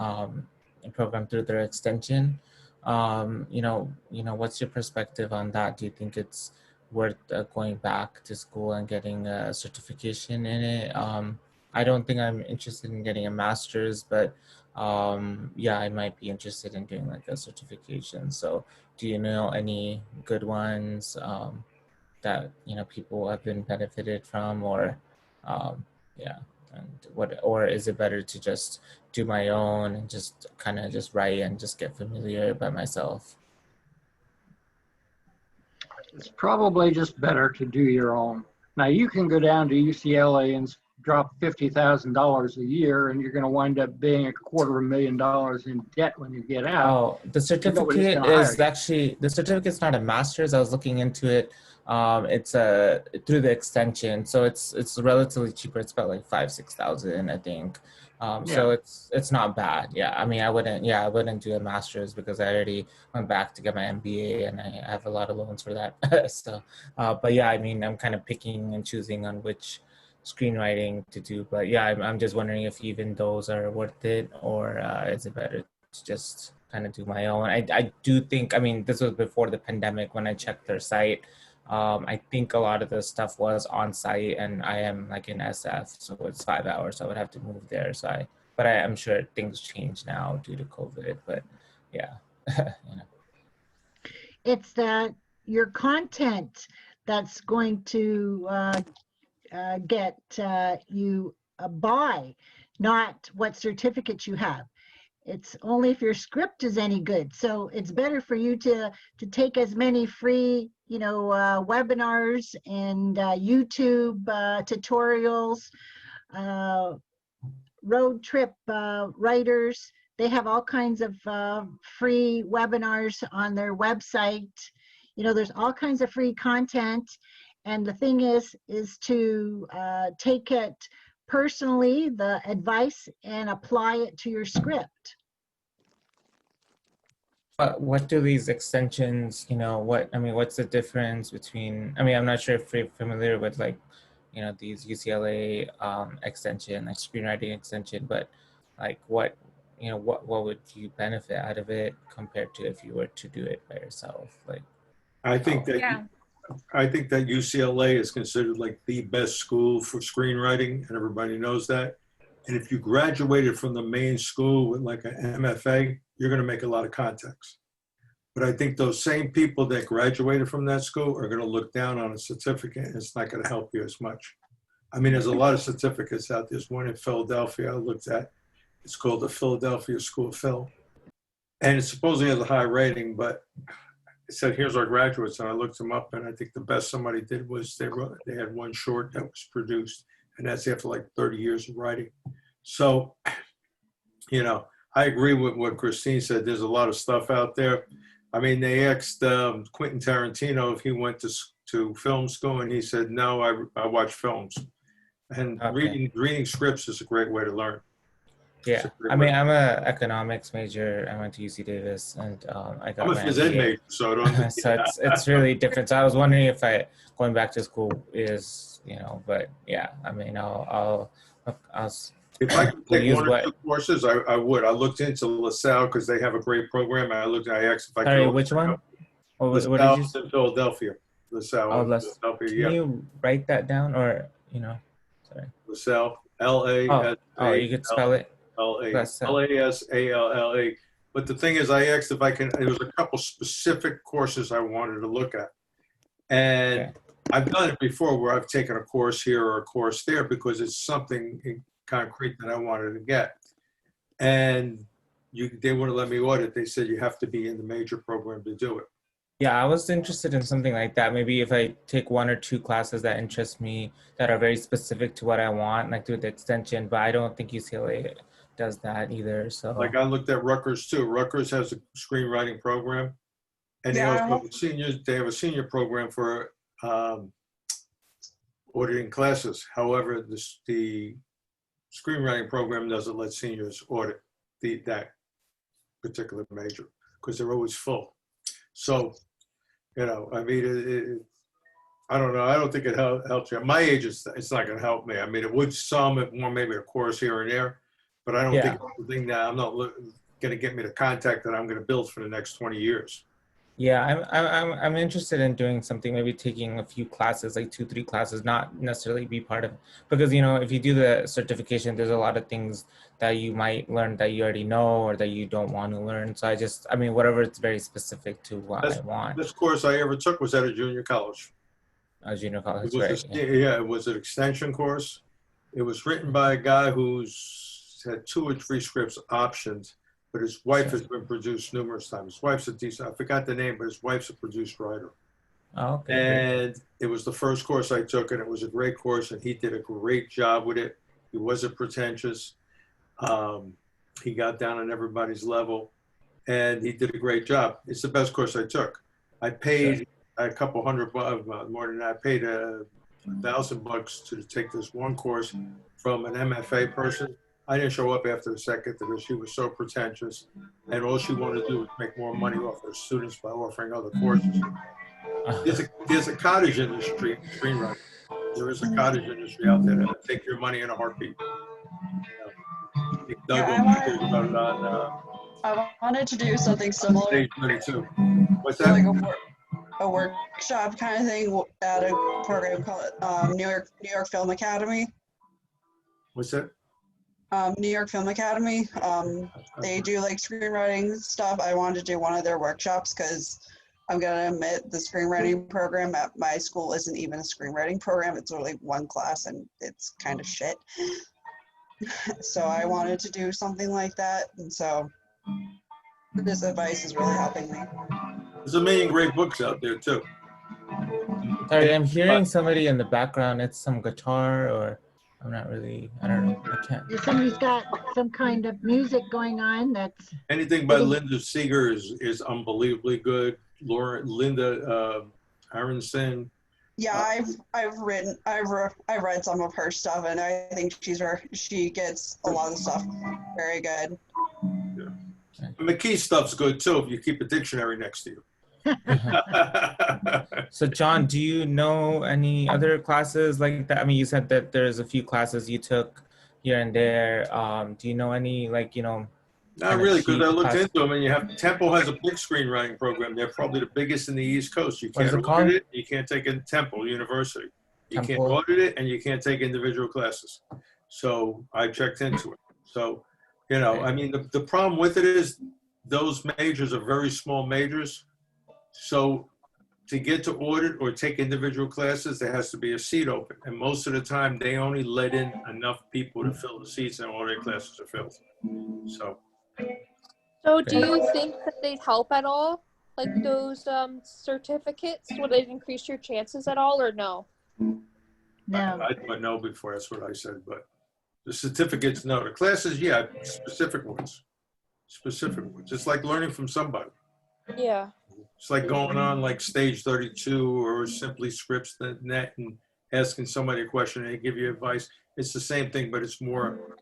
program through their extension. You know, what's your perspective on that? Do you think it's worth going back to school and getting a certification in it? I don't think I'm interested in getting a master's, but yeah, I might be interested in doing like a certification. So do you know any good ones that, you know, people have been benefited from, or yeah, and what, or is it better to just do my own and just kind of just write and just get familiar by myself? It's probably just better to do your own. Now, you can go down to UCLA and drop $50,000 a year, and you're going to wind up being $250,000 in debt when you get out. Oh, the certificate is actually, the certificate's not a master's. I was looking into it. It's through the extension, so it's relatively cheaper. It's about like 5,000-6,000, I think. So it's not bad. Yeah, I mean, I wouldn't do a master's because I already went back to get my MBA, and I have a lot of loans for that. So, but yeah, I mean, I'm kind of picking and choosing on which screenwriting to do. But yeah, I'm just wondering if even those are worth it, or is it better to just kind of do my own? I do think, I mean, this was before the pandemic when I checked their site. I think a lot of the stuff was on site, and I am like in SF, so it's 5 hours. So I would have to move there. But I'm sure things change now due to COVID. But yeah, you know. It's that your content that's going to get you a buy, not what certificates you have. It's only if your script is any good. So it's better for you to take as many free, webinars and YouTube tutorials, road trip writers. They have all kinds of free webinars on their website. There's all kinds of free content. And the thing is to take it personally, the advice, and apply it to your script. What do these extensions, what's the difference between, I'm not sure if you're familiar with these UCLA extension, like screenwriting extension, but like what would you benefit out of it compared to if you were to do it by yourself? I think that UCLA is considered like the best school for screenwriting, and everybody knows that. And if you graduated from the main school with like an MFA, you're going to make a lot of contacts. But I think those same people that graduated from that school are going to look down on a certificate, and it's not going to help you as much. There's a lot of certificates out there. There's one in Philadelphia I looked at. It's called the Philadelphia School of Film. And it supposedly has a high rating, but it said, here's our graduates. And I looked them up, and I think the best somebody did was they had one short that was produced, and that's after like 30 years of writing. So, I agree with what Christine said. There's a lot of stuff out there. They asked Quentin Tarantino if he went to film school, and he said, no, I watch films. And Okay. reading scripts is a great way to learn. Yeah, I'm an economics major. I went to UC Davis, and I got I'm a my phys ed MBA. major, so don't. So it's really different. So I was wondering if going back to school is, but yeah, I'll If I could take use one or two courses, I would. I looked into LaSalle because they have a great program. I asked if I could. Sorry, which one? What did you LaSalle say? in Philadelphia. LaSalle. Oh, Philadelphia. Can Yeah. you write that down, or sorry? LaSalle. LASALLE. Oh, you could spell it. LASALLE. But the thing is, I asked if I can. There was a couple specific courses I wanted to look at, and Okay. I've done it before where I've taken a course here or a course there because it's something concrete that I wanted to get, and they wouldn't let me audit. They said you have to be in the major program to do it. Yeah, I was interested in something like that. Maybe if I take one or two classes that interest me, that are very specific to what I want, like do the extension, but I don't think UCLA does that either. So Like I looked at Rutgers too. Rutgers has a screenwriting program, and they also have a senior program for auditing classes. However, the screenwriting program doesn't let seniors audit that particular major because they're always full. So, I don't know. I don't think it helps you. At my age, it's not going to help me. It would maybe a course here and there, but I don't think it's the thing that I'm not going to get me the contact that I'm going to build for the next 20 years. Yeah, I'm interested in doing something, maybe taking a few classes, like 2-3 classes, not necessarily be part of, because, if you do the certification, there's a lot of things that you might learn that you already know or that you don't want to learn. So whatever, it's very specific to what I want. This course I ever took was at a junior college. Junior college, it was an extension course. It was written by a guy who's had 2 or 3 scripts optioned. But his wife has been produced numerous times. His wife's I forgot the name, but his wife's a produced writer. Oh, okay. And it was the first course I took, and it was a great course, and he did a great job with it. He wasn't pretentious. He got down on everybody's level, and he did a great job. It's the best course I took. I paid a couple $100, more than that. I paid $1,000 to take this one course from an MFA person. I didn't show up after the second because she was so pretentious, and all she wanted to do was make more money off her students by offering other courses. There's a cottage industry, screenwriting. There is a cottage industry out there that'll take your money in a heartbeat. I wanted to do something similar. Stage 32. What's Really that? go for it. I a workshop kind of thing at a program called New York Film Academy. What's that? New York Film Academy. They do like screenwriting stuff. I wanted to do one of their workshops because I'm gonna admit the screenwriting program at my school isn't even a screenwriting program. It's only one class and it's kind of shit. So I wanted to do something like that, and so this advice is really helping me. There's a million great books out there too. Sorry, I'm hearing somebody in the background. It's some guitar or I'm not really, I don't know. I can't. If somebody's got some kind of music going on that's. Anything by Linda Seeger is unbelievably good. Linda Aronson. Yeah, I've read some of her stuff, and I think she gets a lot of stuff very good. Yeah. And McKee stuff's good too if you keep a dictionary next to you. So John, do you know any other classes like that? I mean, you said that there's a few classes you took here and there. Do you know any, like, you know? Not really, because I looked into them, and you have Temple has a big screenwriting program. They're probably the biggest in the East Coast. You can't audit it. You can't take it. Temple University. You can't audit it, and you can't take individual classes. So I checked into it. So, you know, I mean, the problem with it is those majors are very small majors. So to get to audit or take individual classes, there has to be a seat open. And most of the time, they only let in enough people to fill the seats, and all their classes are filled. So do you think that they'd help at all? Like those certificates, would it increase your chances at all or no? No. I thought no before, that's what I said, but the certificates, no. The classes, yeah, specific ones. Specific ones. It's like learning from somebody. Yeah. It's like going on like Stage 32 or Simply Scripts.net and asking somebody a question and they give you advice. It's the same thing, but it's more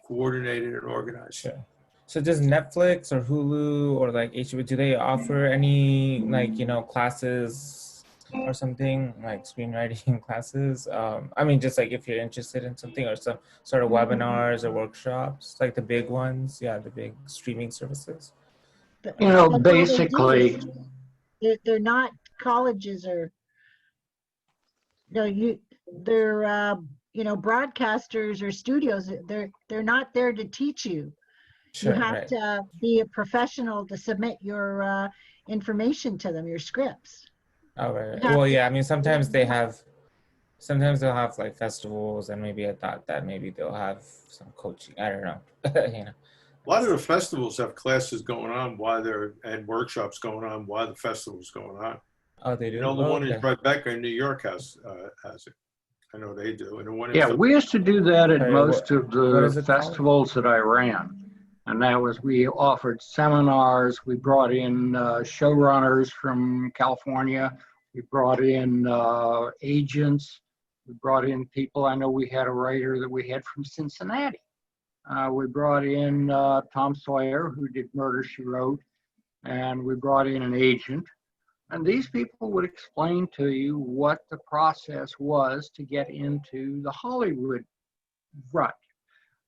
coordinated and organized. Sure. So does Netflix or Hulu or like HBO, do they offer any, like, you know, classes or something, like screenwriting classes? I mean, just like if you're interested in something, or some sort of webinars or workshops, like the big ones, yeah, the big streaming services. You know, basically, they're not colleges or, they're you know, broadcasters or studios. They're not there to teach you. Sure, you have to be a professional to submit your information to them, your scripts. Oh, right. Well, yeah, I mean, sometimes they'll have like festivals, and maybe I thought that maybe they'll have some coaching. I don't know. You know. A lot of the festivals have classes going on and workshops going on while the festival's going on. Oh, they do? You know, the one in Tribeca in New York has it. I know they do. And the one yeah, we used to do that at most of the festivals that I ran. And that was, we offered seminars, we brought in showrunners from California, we brought in agents, we brought in people. I know we had a writer that we had from Cincinnati. We brought in Tom Sawyer, who did Murder, She Wrote, and we brought in an agent. And these people would explain to you what the process was to get into the Hollywood rut.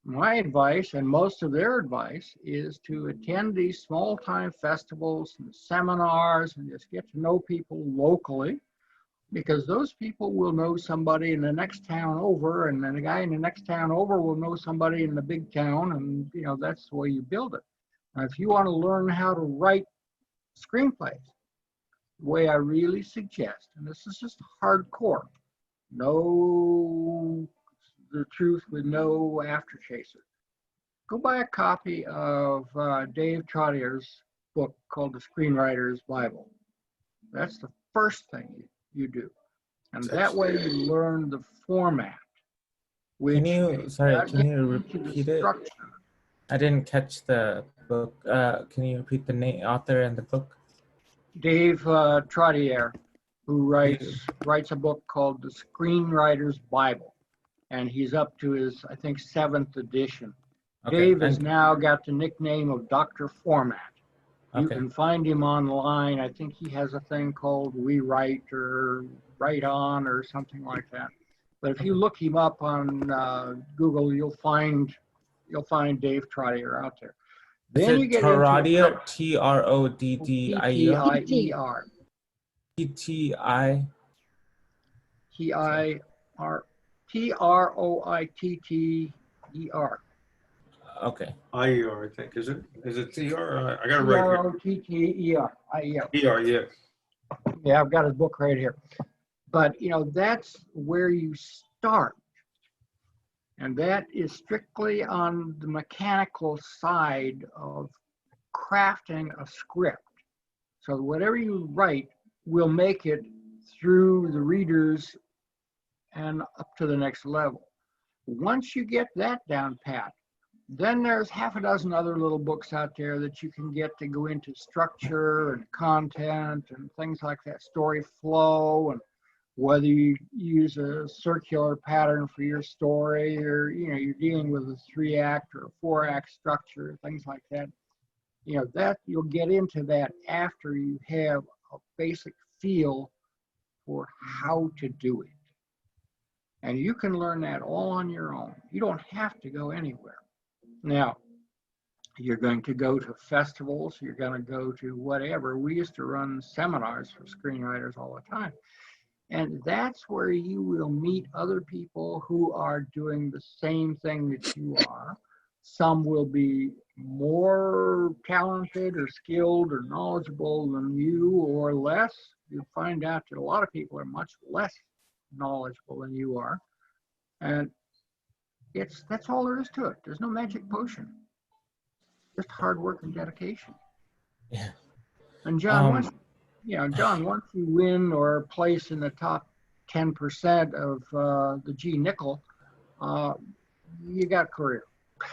My advice, and most of their advice, is to attend these small-time festivals and seminars and just get to know people locally, because those people will know somebody in the next town over, and then the guy in the next town over will know somebody in the big town, and you know, that's the way you build it. Now, if you want to learn how to write screenplays, the way I really suggest, and this is just hardcore, know the truth with no afterchaser. Go buy a copy of Dave Trottier's book called The Screenwriter's Bible. That's the first thing you do. And that way you learn the format. Can you repeat it? I didn't catch the book. Can you repeat the name, author, and the book? Dave Trottier, who writes a book called The Screenwriter's Bible. And he's up to his, I think, 7th edition. Okay. Dave has now got the nickname of Dr. Format. You can find him online. I think he has a thing called We Write or Write On or something like that. But if you look him up on Google, you'll find Dave Trottier out there. Then you get Trottier, Troddier. TTI. Troitter. Okay. IER, I think. Is it TR? I got it right here. Trotter. IER. ER, yeah. Yeah, I've got his book right here. But, that's where you start. And that is strictly on the mechanical side of crafting a script. So whatever you write will make it through the readers and up to the next level. Once you get that down pat, then there's half a dozen other little books out there that you can get to go into structure and content and things like that, story flow, and whether you use a circular pattern for your story or, you're dealing with a 3-act or a 4-act structure, things like that. That you'll get into that after you have a basic feel for how to do it. And you can learn that all on your own. You don't have to go anywhere. Now, you're going to go to festivals, you're going to go to whatever. We used to run seminars for screenwriters all the time. And that's where you will meet other people who are doing the same thing that you are. Some will be more talented or skilled or knowledgeable than you or less. You'll find out that a lot of people are much less knowledgeable than you are. And that's all there is to it. There's no magic potion. Just hard work and dedication. Yeah. And John, once you win or place in the top 10% of the G nickel, you got a career.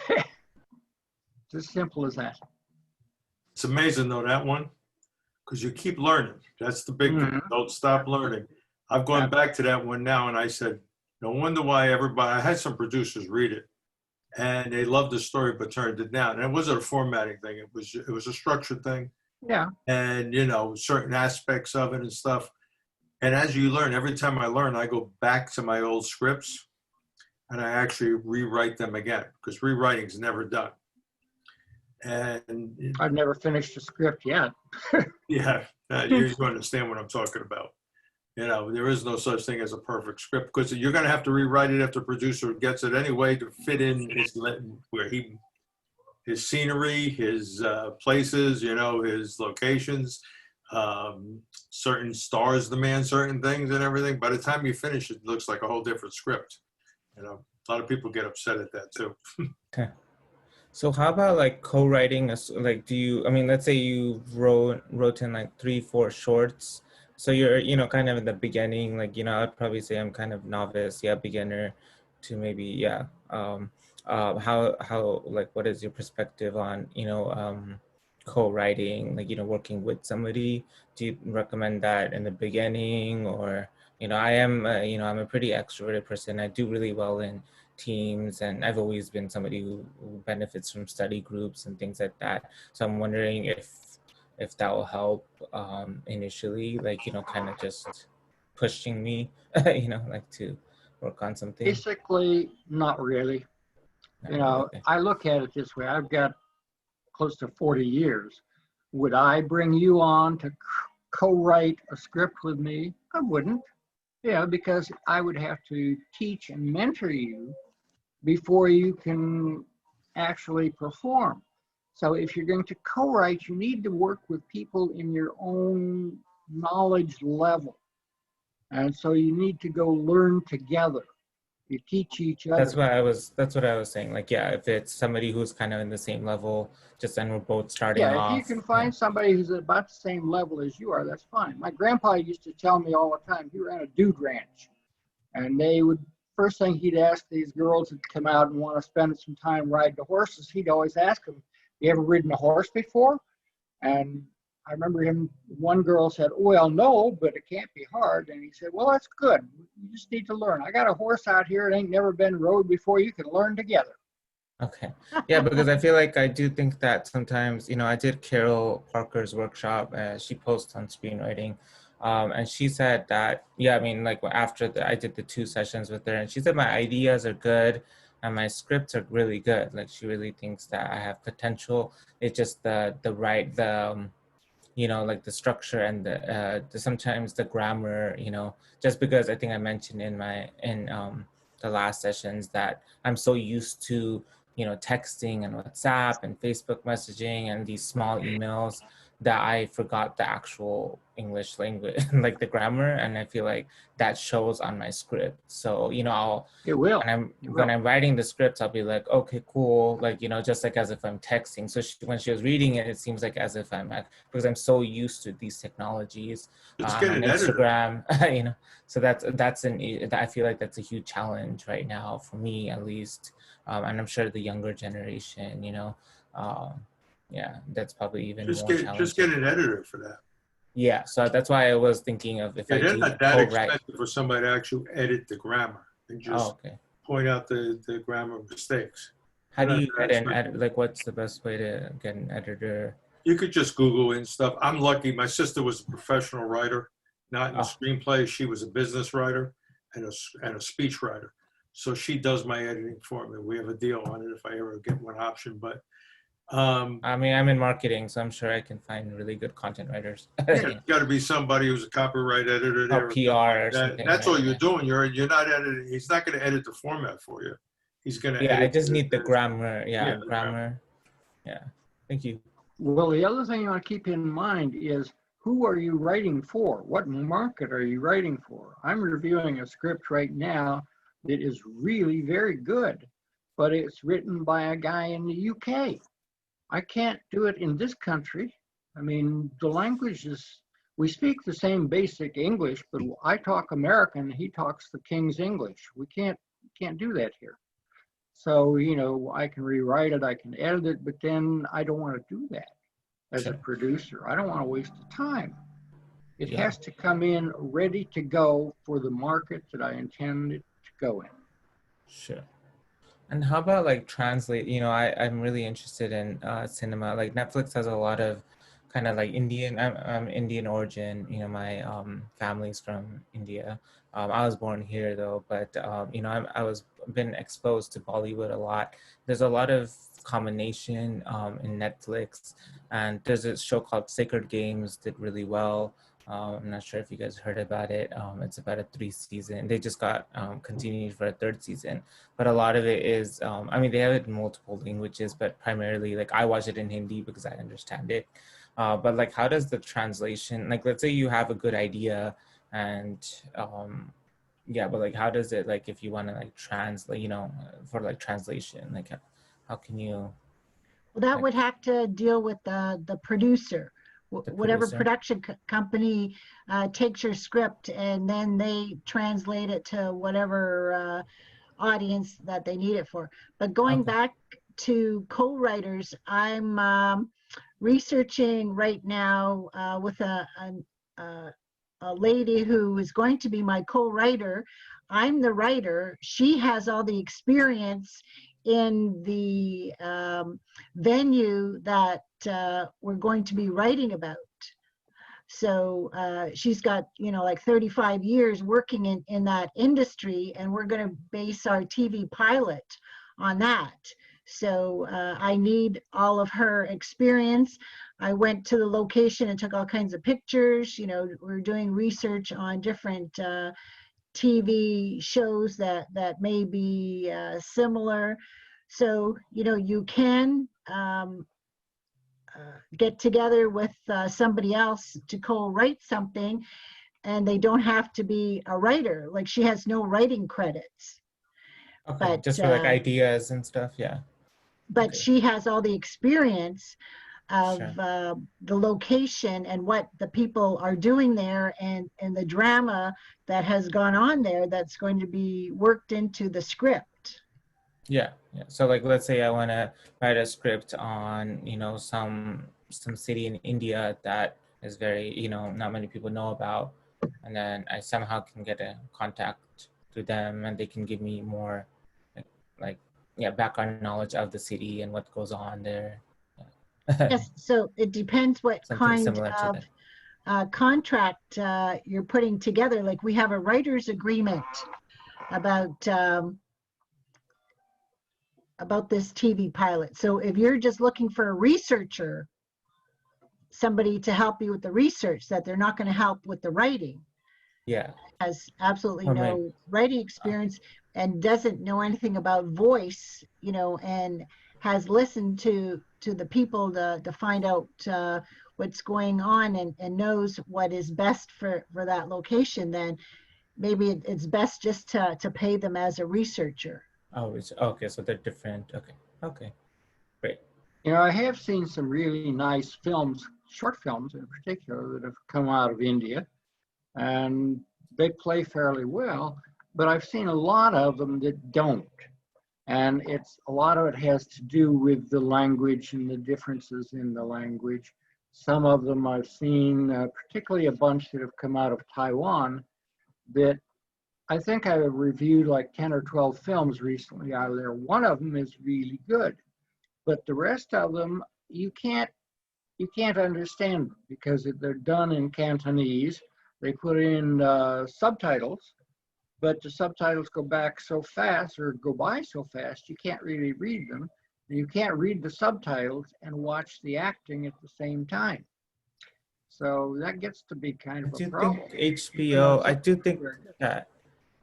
It's as simple as that. It's amazing though, that one, because you keep learning. That's the big thing. Don't stop learning. I've gone back to that one now and I said, no wonder why I had some producers read it and they loved the story but turned it down. And it wasn't a formatting thing. It was a structured thing. Yeah. And, certain aspects of it and stuff. And as you learn, every time I learn, I go back to my old scripts and I actually rewrite them again because rewriting's never done. And I've never finished a script yet. Yeah, you understand what I'm talking about. There is no such thing as a perfect script because you're going to have to rewrite it if the producer gets it anyway to fit in his scenery, his places, his locations, certain stars demand certain things and everything. By the time you finish, it looks like a whole different script. A lot of people get upset at that too. Okay. So how about like co-writing? Like, let's say you wrote in like 3-4 shorts. So you're, kind of in the beginning, like, I'd probably say I'm kind of novice, beginner to maybe, how, like, what is your perspective on, co-writing, like, working with somebody? Do you recommend that in the beginning or, I am, I'm a pretty extroverted person. I do really well in teams and I've always been somebody who benefits from study groups and things like that. So I'm wondering if that will help initially, like, kind of just pushing me, like to work on something. Basically, not really. Okay. I look at it this way. I've got close to 40 years. Would I bring you on to co-write a script with me? I wouldn't. Because I would have to teach and mentor you before you can actually perform. So if you're going to co-write, you need to work with people in your own knowledge level. And so you need to go learn together. You teach each other. That's what I was saying. Like, if it's somebody who's kind of in the same level, just then we're both starting off. If you can find somebody who's about the same level as you are, that's fine. My grandpa used to tell me all the time, he ran a dude ranch. And first thing he'd ask these girls that come out and want to spend some time riding the horses, he'd always ask them, you ever ridden a horse before? And I remember one girl said, well, no, but it can't be hard. And he said, well, that's good. You just need to learn. I got a horse out here. It ain't never been rode before. You can learn together. Okay. Yeah, because I feel like I do think that sometimes, I did Carol Parker's workshop. She posts on screenwriting. And she said that, like after I did the 2 sessions with her, and she said my ideas are good and my scripts are really good. Like she really thinks that I have potential. It's just the you know, like the structure and the sometimes the grammar, you know, just because I think I mentioned in the last sessions that I'm so used to, you know, texting and WhatsApp and Facebook messaging and these small emails that I forgot the actual English language, like the grammar, and I feel like that shows on my script. So, you know, It will. when I'm writing the scripts, I'll be like, okay, cool, like, you know, just like as if I'm texting. So when she was reading it, it seems like as if because I'm so used to these technologies. Just I'm get on an editor. Instagram, you know, so I feel like that's a huge challenge right now for me, at least, and I'm sure the younger generation, you know, yeah, that's probably even Just more get challenging. an editor for that. Yeah, so that's why I was thinking of if Yeah, I they're do not that co-write. expensive for somebody to actually edit the grammar and Oh, just okay. point out the grammar mistakes. How They're do not you that get an expensive. like what's the best way to get an editor? You could just Google and stuff. I'm lucky. My sister was a professional writer, not in Oh, screenplays. She was a business writer and a speech writer. So she does my editing for me. We have a deal on it if I ever get one option. But I mean, I'm in marketing, so I'm sure I can find really good content writers. yeah, You know, it's got to be somebody who's a copyright editor or there or something PR or like that. something, That's all right? you're Yeah. doing. You're not editing. He's not going to edit the format for you. He's going to Yeah, I edit just need the the grammar. yeah, Yeah, the grammar. grammar. Yeah. Thank you. Well, the other thing you want to keep in mind is who are you writing for? What market are you writing for? I'm reviewing a script right now that is really very good, but it's written by a guy in the UK. I can't do it in this country. I mean, the language is, we speak the same basic English, but I talk American, he talks the King's English. We can't do that here. So, you know, I can rewrite it, I can edit it, but then I don't want to do that as a Sure. producer. I don't want to waste the time. It Yeah. has to come in ready to go for the market that I intend it to go in. Sure. And how about like translate? You know, I'm really interested in cinema. Like Netflix has a lot of kind of like Indian. I'm Indian origin. You know, my family's from India. I was born here though, but you know, I was been exposed to Bollywood a lot. There's a lot of combination in Netflix, and there's a show called Sacred Games did really well. I'm not sure if you guys heard about it. It's about a 3-season. They just got continued for a 3rd season, but a lot of it is, I mean, they have it in multiple languages, but primarily like I watch it in Hindi because I understand it. But like, how does the translation, like, let's say you have a good idea and yeah, but like, how does it, like, if you want to like translate, you know, for like translation, like how can you, Well, that like, would have to deal with the producer. the Whatever producer? production company takes your script and then they translate it to whatever audience that they need it for. But going Okay. back to co-writers, I'm researching right now with a lady who is going to be my co-writer. I'm the writer. She has all the experience in the venue that we're going to be writing about. So she's got, you know, like 35 years working in that industry, and we're going to base our TV pilot on that. So I need all of her experience. I went to the location and took all kinds of pictures. You know, we're doing research on different TV shows that may be similar. So, you know, you can get together with somebody else to co-write something, and they don't have to be a writer. Like she has no writing credits, Okay, but just for like ideas and stuff, yeah. Okay, she has all the experience of sure. the location and what the people are doing there, and the drama that has gone on there that's going to be worked into the script. Yeah, yeah. So like, let's say I want to write a script on, you know, some city in India that is very, you know, not many people know about, and then I somehow can get a contact to them, and they can give me more, like yeah, background knowledge of the city and what goes on there. Yeah. Yes, so it depends what Something kind similar to of that. contract you're putting together. Like we have a writer's agreement about this TV pilot. So if you're just looking for a researcher, somebody to help you with the research, that they're not going to help with the writing. Yeah. Has absolutely Or maybe, no writing experience and doesn't know anything about voice, and has listened to the people to find out what's going on, and knows what is best for that location, then maybe it's best just to pay them as a researcher. oh, okay, so they're different. Okay. Okay. Great. I have seen some really nice films, short films in particular, that have come out of India, and they play fairly well, but I've seen a lot of them that don't. And a lot of it has to do with the language and the differences in the language. Some of them I've seen, particularly a bunch that have come out of Taiwan, that I think I reviewed like 10 or 12 films recently out of there. One of them is really good, but the rest of them you can't understand because they're done in Cantonese. They put in subtitles, but the subtitles go back so fast or go by so fast you can't really read them. You can't read the subtitles and watch the acting at the same time. So that gets to be kind of I do a problem. think HBO, I do think that,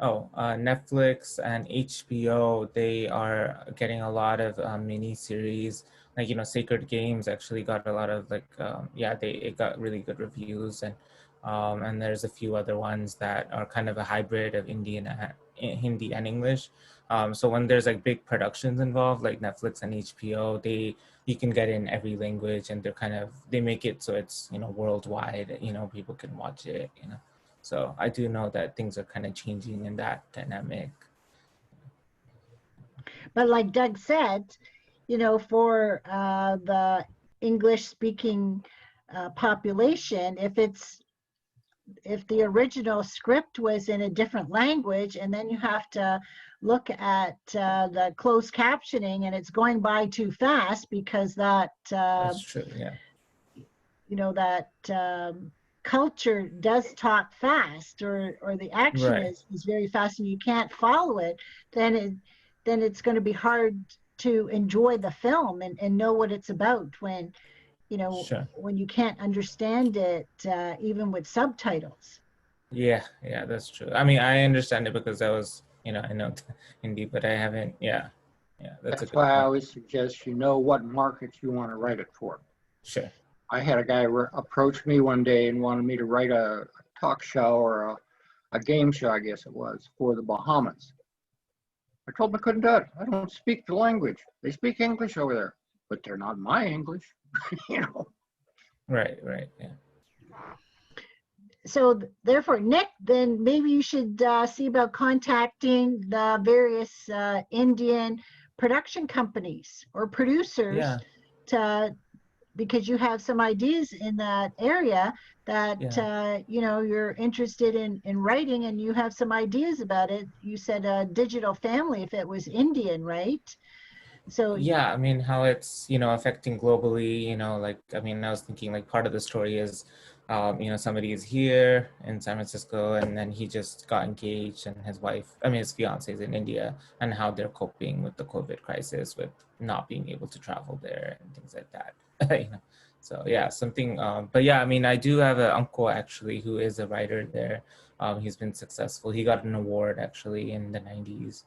Netflix and HBO, they are getting a lot of mini series, like, Sacred Games actually got a lot of it got really good reviews, and there's a few other ones that are kind of a hybrid of Hindi and English. So when there's like big productions involved, like Netflix and HBO, you can get in every language, and they make it so it's worldwide. People can watch it. So I do know that things are kind of changing in that dynamic. But like Doug said, for the English-speaking population, if the original script was in a different language, and then you have to look at the closed captioning, and it's going by too fast because that That's true. Yeah. that culture does talk fast, or the action Right. is very fast, and you can't follow it, then it's going to be hard to enjoy the film and know what it's about when Sure. when you can't understand it, even with subtitles. Yeah. Yeah. That's true. I mean, I understand it because I was, I know Hindi, but I haven't. Yeah. Yeah. That's a That's good why I point. always suggest what market you want to write it for. Sure. I had a guy approach me one day and wanted me to write a talk show or a game show, I guess it was, for the Bahamas. I told him I couldn't do it. I don't speak the language. They speak English over there, but they're not my English, Right. Right. Yeah. So therefore, Nick, then maybe you should see about contacting the various Indian production companies or producers Yeah. because you have some ideas in that area that Yeah. you're interested in writing, and you have some ideas about it. You said a digital family, if it was Indian, right? So Yeah, I mean, how it's, affecting globally, I was thinking like part of the story is, somebody is here in San Francisco, and then he just got engaged, and his fiance is in India, and how they're coping with the COVID crisis with not being able to travel there and things like that. So yeah, something, but yeah, I mean, I do have an uncle actually who is a writer there. He's been successful. He got an award actually in the 90s.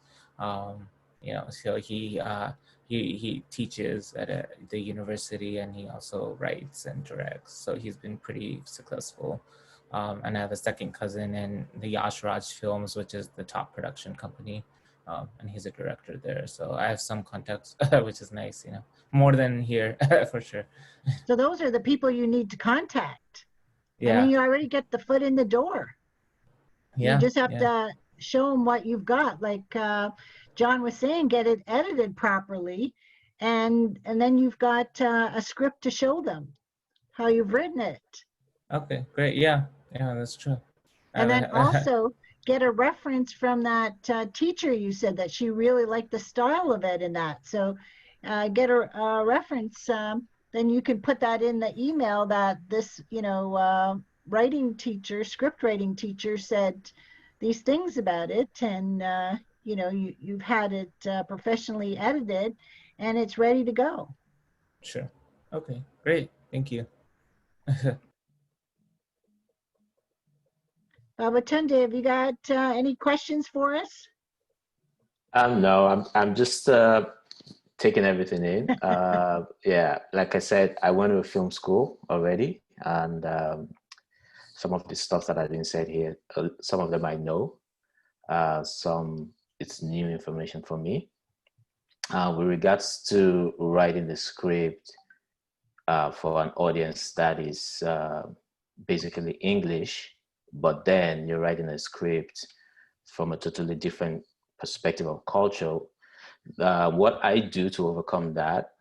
So he teaches at the university, and he also writes and directs. So he's been pretty successful. And I have a second cousin in the Yash Raj Films, which is the top production company. And he's a director there. So I have some contacts, which is nice, more than here for sure. so those are the people you need to contact. And then Yeah. you already get the foot in the door. You Yeah. just have Yeah. to show them what you've got. Like John was saying, get it edited properly, and then you've got a script to show them how you've written it. Okay, great. Yeah. Yeah, that's true. And then also get a reference from that teacher. You said that she really liked the style of it and that. So get a reference. Then you can put that in the email that this, writing teacher, script writing teacher said these things about it. And, you've had it professionally edited and it's ready to go. Sure. Okay, great. Thank you. Babatunde, have you got any questions for us? No, I'm just taking everything in. Yeah, like I said, I went to film school already, and some of the stuff that I didn't say here, some of them I know, some it's new information for me. With regards to writing the script for an audience that is basically English, but then you're writing a script from a totally different perspective of culture. What I do to overcome that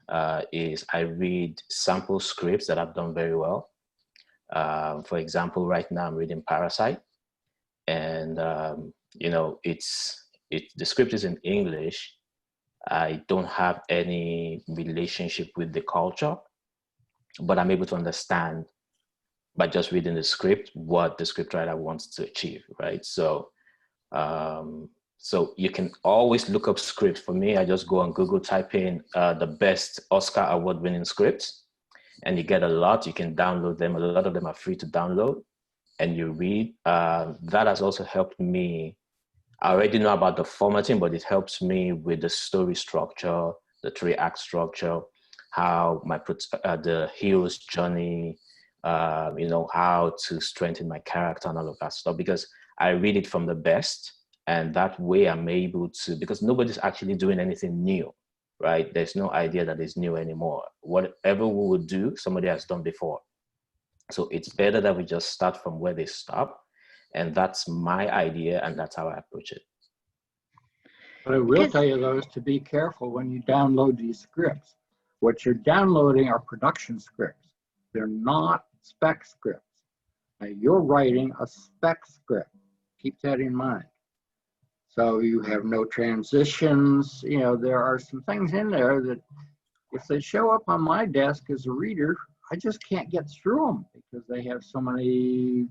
is I read sample scripts that I've done very well. For example, right now I'm reading Parasite, and you know, the script is in English. I don't have any relationship with the culture, but I'm able to understand by just reading the script what the scriptwriter wants to achieve, right? So so you can always look up scripts. For me, I just go on Google, type in the best Oscar award-winning scripts, and you get a lot. You can download them. A lot of them are free to download, and you read. That has also helped me. I already know about the formatting, but it helps me with the story structure, the 3-act structure, how the hero's journey, you know, how to strengthen my character and all of that stuff, because I read it from the best. And that way I'm able to, because nobody's actually doing anything new, right? There's no idea that is new anymore. Whatever we would do, somebody has done before. So it's better that we just start from where they stop. And that's my idea, and that's how I approach it. What I will tell you, though, is to be careful when you download these scripts. What you're downloading are production scripts. They're not spec scripts. Now, you're writing a spec script. Keep that in mind. So you have no transitions. You know, there are some things in there that if they show up on my desk as a reader, I just can't get through them because they have so many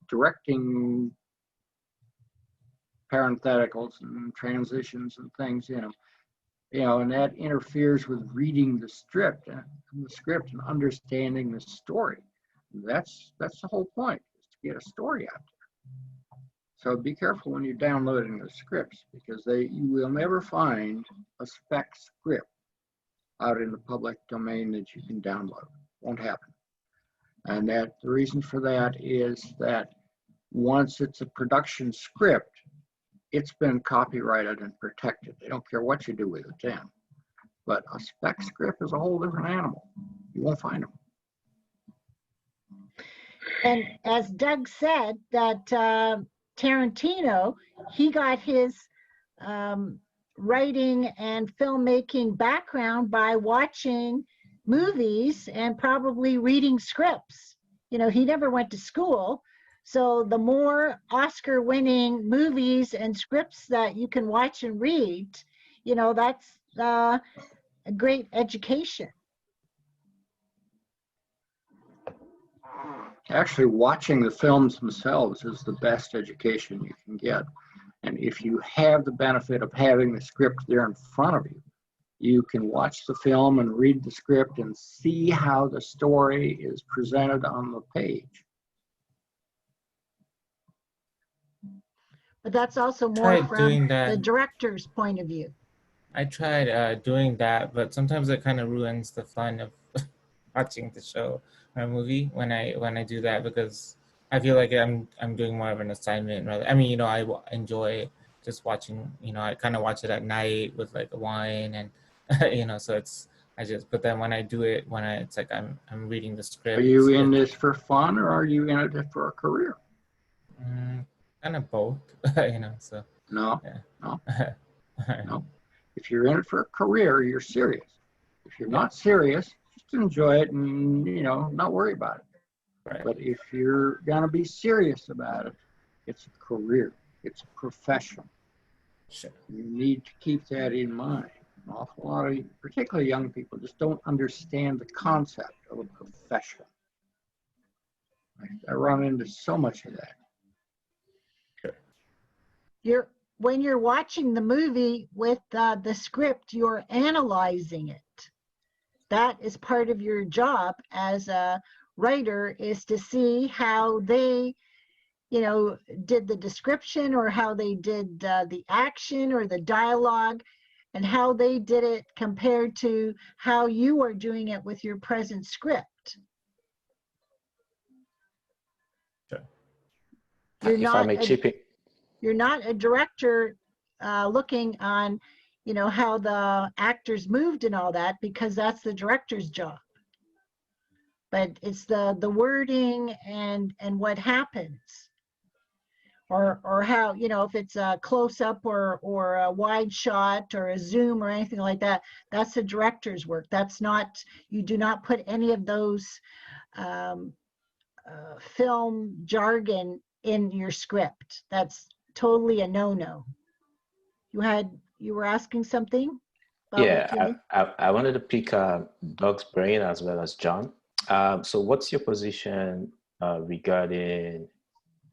directing parentheticals and transitions and things, you know, and that interferes with reading the script and understanding the story. That's the whole point, is to get a story out there. So be careful when you're downloading the scripts, because you will never find a spec script out in the public domain that you can download. Won't happen. And that the reason for that is that once it's a production script, it's been copyrighted and protected. They don't care what you do with it then. But a spec script is a whole different animal. You won't find them. And as Doug said, that Tarantino, he got his writing and filmmaking background by watching movies and probably reading scripts. You know, he never went to school. So the more Oscar-winning movies and scripts that you can watch and read, you know, that's a great education. Actually, watching the films themselves is the best education you can get. And if you have the benefit of having the script there in front of you, you can watch the film and read the script and see how the story is presented on the page. But that's also more Tried from doing that. the director's point of view. I tried doing that, but sometimes it kind of ruins the fun of watching the show or movie when I do that, because I feel like I'm doing more of an assignment rather. I mean, you know, I enjoy just watching. You know, I kind of watch it at night with like a wine, and you know, so but then when I do it, it's like I'm reading the script. Are you in this for fun, or are you in it for a career? Kind of both, you know. So no, yeah. No. No. If you're in it for a career, you're serious. If you're not serious, just enjoy it and, you know, not worry about it. Right. But if you're gonna be serious about it, it's a career. It's a profession. Sure. You need to keep that in mind. An awful lot of, particularly young people, just don't understand the concept of a profession. I run into so much of that. When you're watching the movie with the script, you're analyzing it. That is part of your job as a writer is to see how they, you know, did the description, or how they did the action or the dialogue, and how they did it compared to how you are doing it with your present script. Sure. You're If I not may chip in, you're not a director looking on, you know, how the actors moved and all that, because that's the director's job. But it's the wording and what happens, or how, you know, if it's a close up or a wide shot or a zoom or anything like that, that's the director's work. That's not, you do not put any of those film jargon in your script. That's totally a no-no. You were asking something about what you yeah, I wanted to pick Doug's brain as well as John. So what's your position regarding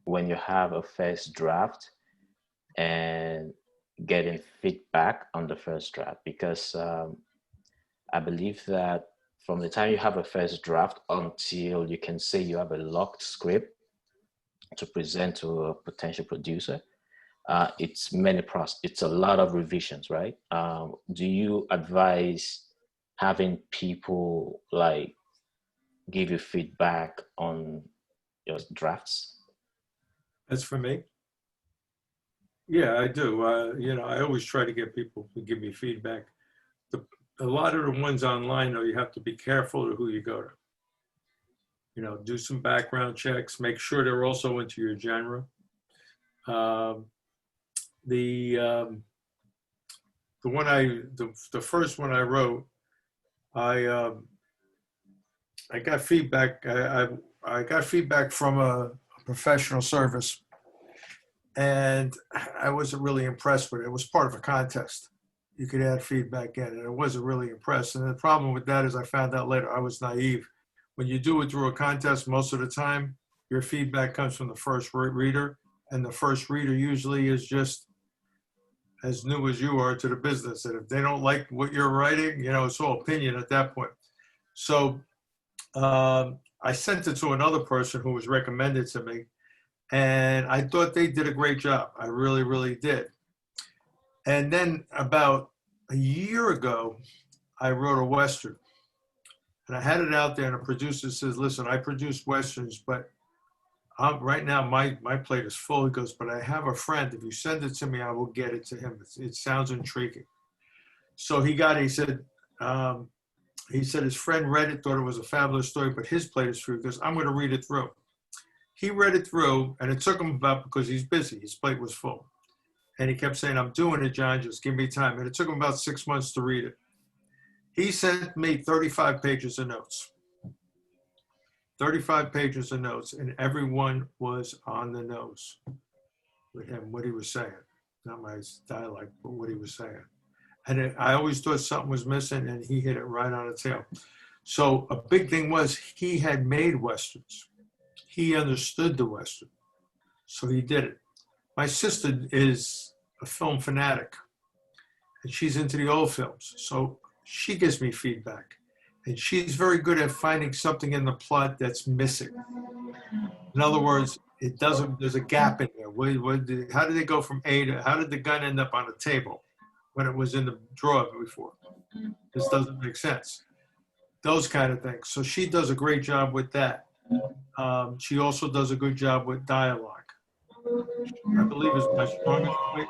when you have a first draft and getting feedback on the first draft? Because I believe that from the time you have a first draft until you can say you have a locked script to present to a potential producer, it's a lot of revisions, right? Do you advise having people like give you feedback on your drafts? That's for me. Yeah, I do. You know, I always try to get people to give me feedback. A lot of the ones online, though, you have to be careful of who you go to. You know, do some background checks, make sure they're also into your genre. The first one I wrote, I got feedback. I got feedback from a professional service, and I wasn't really impressed with it. It was part of a contest. You could add feedback in, and I wasn't really impressed. And the problem with that is I found out later I was naive. When you do it through a contest, most of the time, your feedback comes from the first reader, and the first reader usually is just as new as you are to the business. And if they don't like what you're writing, you know, it's all opinion at that point. So I sent it to another person who was recommended to me, and I thought they did a great job. I really, really did. And then about a year ago, I wrote a Western, and I had it out there, and a producer says, listen, I produce Westerns, but right now my plate is full. He goes, but I have a friend. If you send it to me, I will get it to him. It sounds intriguing. So he got it. He said his friend read it, thought it was a fabulous story, but his plate is full. He goes, I'm going to read it through. He read it through, and it took him about, because he's busy, his plate was full. And he kept saying, I'm doing it, John, just give me time. And it took him about 6 months to read it. He sent me 35 pages of notes. 35 pages of notes, and everyone was on the nose with him, what he was saying. Not my dialect, but what he was saying. And I always thought something was missing, and he hit it right on the tail. So a big thing was he had made Westerns. He understood the Western. So he did it. My sister is a film fanatic, and she's into the old films. So she gives me feedback, and she's very good at finding something in the plot that's missing. In other words, there's a gap in there. How did they go from A to, how did the gun end up on the table when it was in the drawer before? This doesn't make sense. Those kind of things. So she does a great job with that. She also does a good job with dialogue. I believe is my strongest point.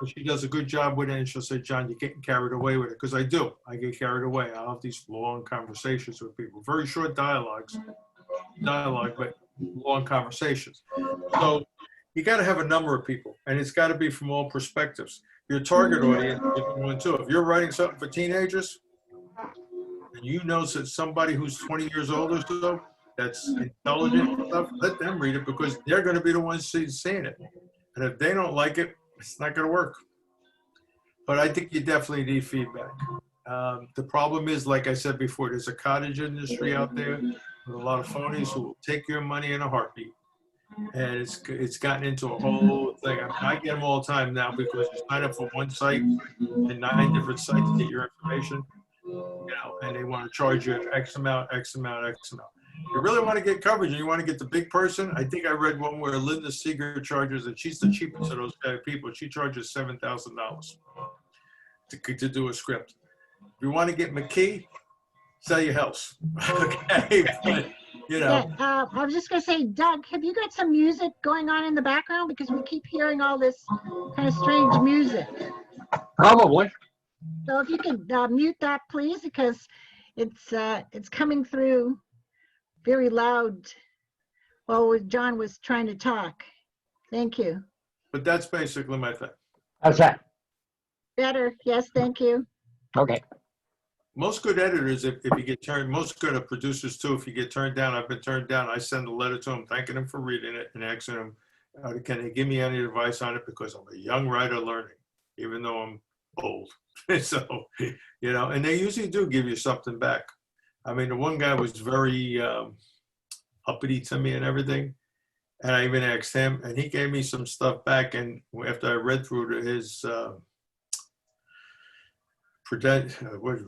She does a good job with it, and she'll say, John, you're getting carried away with it. Because I do. I get carried away. I'll have these long conversations with people. Very short dialogue, but long conversations. So you got to have a number of people, and it's got to be from all perspectives. Your target audience is one too. If you're writing something for teenagers, and you know that somebody who's 20 years old or so, that's intelligent and stuff, let them read it, because they're going to be the ones seeing it. And if they don't like it, it's not going to work. But I think you definitely need feedback. The problem is, like I said before, there's a cottage industry out there with a lot of phonies who will take your money in a heartbeat. And it's gotten into a whole thing. I mean, I get them all the time now, because you sign up for one site and 9 different sites get your information, you know, and they want to charge you X amount, X amount, X amount. you really want to get coverage and you want to get the big person, I think I read one where Linda Seeger charges, and she's the cheapest of those kind of people. She charges $7,000 to do a script. If you want to get McKee, sell your house. Okay, but, you know. Yeah, I was just gonna say, Doug, have you got some music going on in the background? Because we keep hearing all this kind of strange music. Probably. So if you could mute that, please, because it's coming through very loud while John was trying to talk. Thank you. But that's basically my thing. How's that? Better, yes, thank you. Okay. Most good editors, if you get turned, most good producers too, if you get turned down, I've been turned down, I send a letter to them thanking them for reading it and asking them, can they give me any advice on it? Because I'm a young writer learning, even though I'm old. So, you know, and they usually do give you something back. I mean, the one guy was very uppity to me and everything. And I even asked him, and he gave me some stuff back. And after I read through his what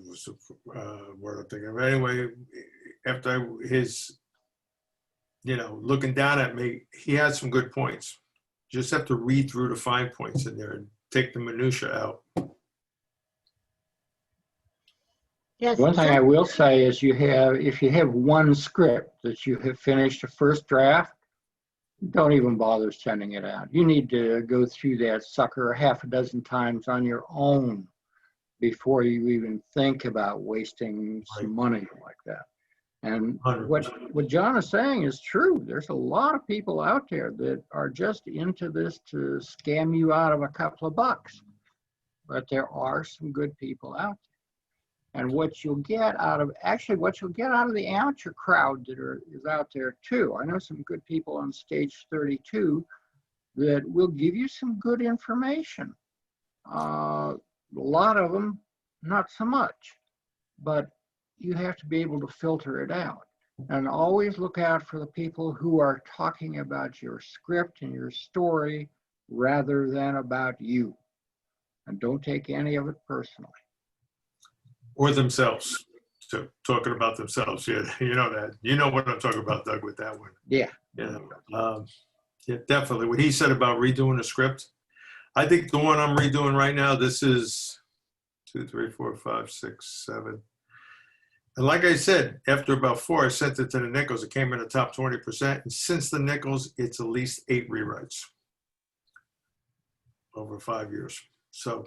was the word I'm thinking of? Anyway, after his, you know, looking down at me, he had some good points. You just have to read through the fine points in there and take the minutia out. Yes. One thing I will say is if you have one script that you have finished a first draft, don't even bother sending it out. You need to go through that sucker half a dozen times on your own before you even think about wasting some money like that. And what John is saying is true. There's a lot of people out there that are just into this to scam you out of a couple of bucks. But there are some good people out there. And what you'll get out of the amateur crowd is out there too. I know some good people on Stage 32 that will give you some good information. A lot of them, not so much, but you have to be able to filter it out. And always look out for the people who are talking about your script and your story rather than about you. And don't take any of it personally. Or themselves. So talking about themselves. Yeah, you know that. You know what I'm talking about, Doug, with that one. Yeah. Yeah, yeah, definitely. What he said about redoing the script, I think the one I'm redoing right now, this is 2, 3, 4, 5, 6, 7. And like I said, after about 4, I sent it to the Nichols. It came in the top 20%. And since the Nichols, it's at least 8 rewrites over 5 years. So.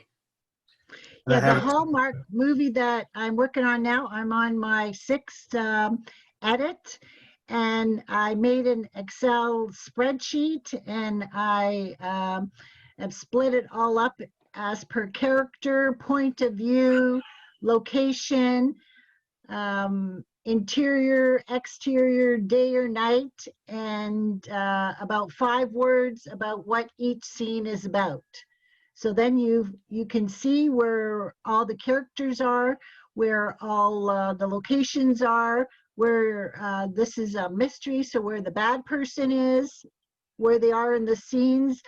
Yeah, the Hallmark movie that I'm working on now, I'm on my 6th edit, and I made an Excel spreadsheet, and I have split it all up as per character, point of view, location, interior, exterior, day or night, and about 5 words about what each scene is about. So then you can see where all the characters are, where all the locations are, where this is a mystery, so where the bad person is, where they are in the scenes,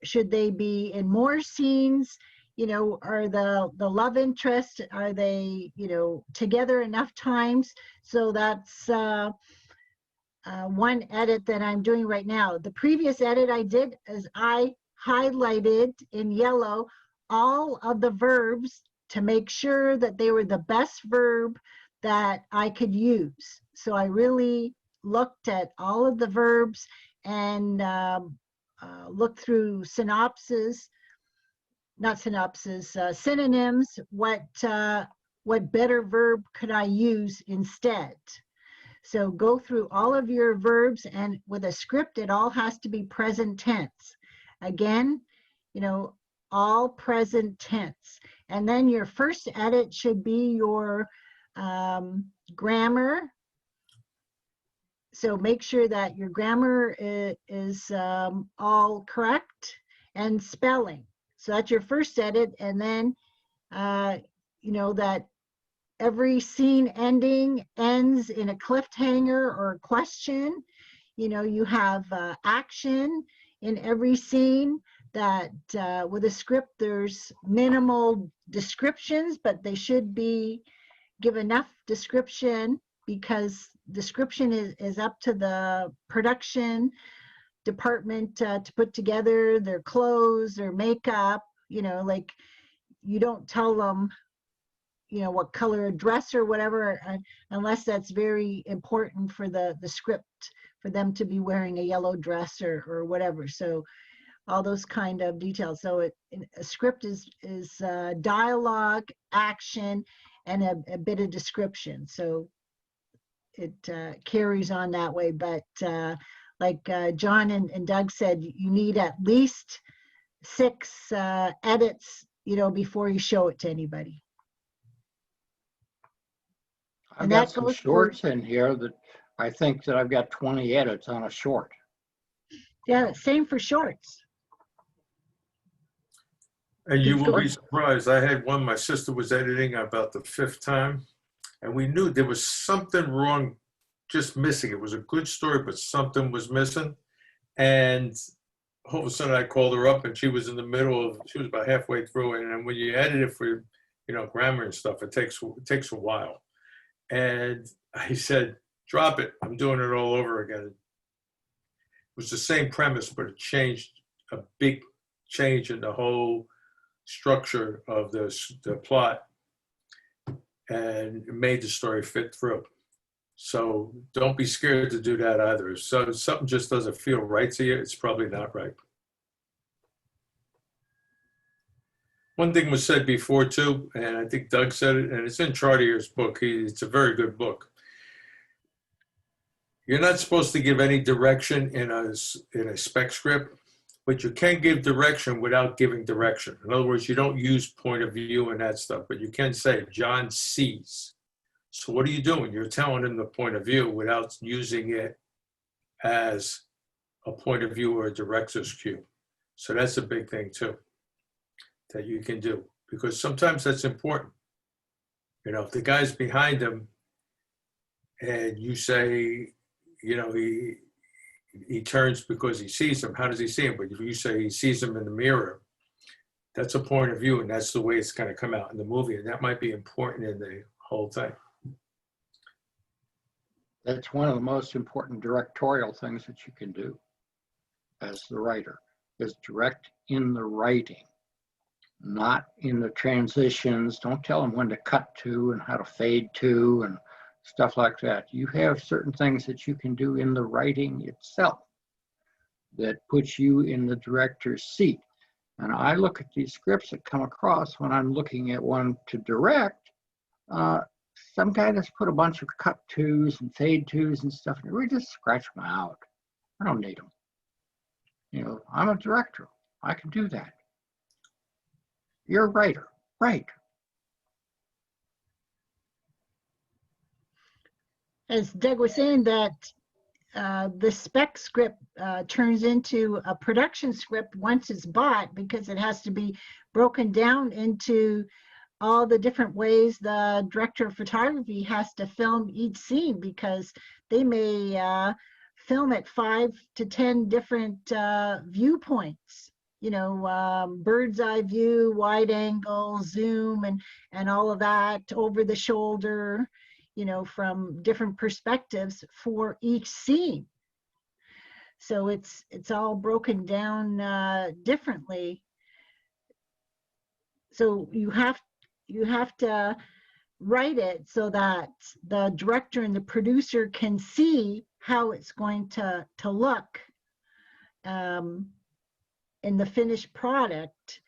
should they be in more scenes, you know, are the love interest, are they, you know, together enough times? So that's one edit that I'm doing right now. The previous edit I did is I highlighted in yellow all of the verbs to make sure that they were the best verb that I could use. So I really looked at all of the verbs and looked through synonyms, what better verb could I use instead. So go through all of your verbs, and with a script, it all has to be present tense. Again, you know, all present tense. And then your first edit should be your grammar. So make sure that your grammar is all correct, and spelling. So that's your first edit. And then, you know, that every scene ending ends in a cliffhanger or a question. You know, you have action in every scene, that with a script there's minimal descriptions, but they should give enough description because description is up to the production department to put together their clothes, their makeup, like you don't tell them, what color dress or whatever, unless that's very important for the script, for them to be wearing a yellow dress or whatever. So all those kind of details. So a script is dialogue, action, and a bit of description. So it carries on that way. But like John and Doug said, you need at least 6 edits, before you show it to anybody. I've And got that some goes for- shorts in here that I think that I've got 20 edits on a short. Yeah, same for shorts. And you Please will go be surprised. I had one my sister was editing about the 5th time, and we knew there was something wrong, just missing. It was a good story, but something was missing. And all of a sudden I called her up and she was in the middle of, she was about halfway through. And then when you edit it for, grammar and stuff, it takes a while. And I said, drop it. I'm doing it all over again. It was the same premise, but it changed, a big change in the whole structure of the plot, and it made the story fit through. So don't be scared to do that either. So if something just doesn't feel right to you, it's probably not right. One thing was said before too, and I think Doug said it, and it's in Chartier's book. It's a very good book. You're not supposed to give any direction in a spec script, but you can give direction without giving direction. In other words, you don't use point of view and that stuff, but you can say, John sees. So what are you doing? You're telling him the point of view without using it as a point of view or a director's cue. So that's a big thing too, that you can do, because sometimes that's important. If the guy's behind him and you say, he turns because he sees him, how does he see him? But if you say he sees him in the mirror, that's a point of view, and that's the way it's going to come out in the movie. And that might be important in the whole thing. That's one of the most important directorial things that you can do as the writer, is direct in the writing, not in the transitions. Don't tell them when to cut to and how to fade to and stuff like that. You have certain things that you can do in the writing itself that puts you in the director's seat. And I look at these scripts that come across when I'm looking at one to direct. Some guy that's put a bunch of cut tos and fade tos and stuff, and we just scratch them out. I don't need them. I'm a director. I can do that. You're a writer, right? As Doug was saying, that the spec script turns into a production script once it's bought, because it has to be broken down into all the different ways the director of photography has to film each scene, because they may film at 5 to 10 different viewpoints, bird's eye view, wide angle, zoom, and all of that, over the shoulder, from different perspectives for each scene. So it's all broken down differently. So you have to write it so that the director and the producer can see how it's going to look in the finished product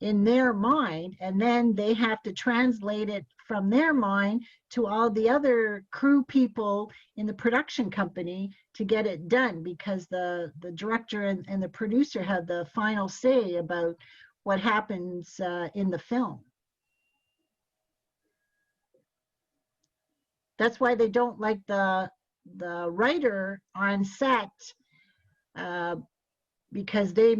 in their mind, and then they have to translate it from their mind to all the other crew people in the production company to get it done, because the director and the producer have the final say about what happens in the film. That's why they don't like the writer on set, because they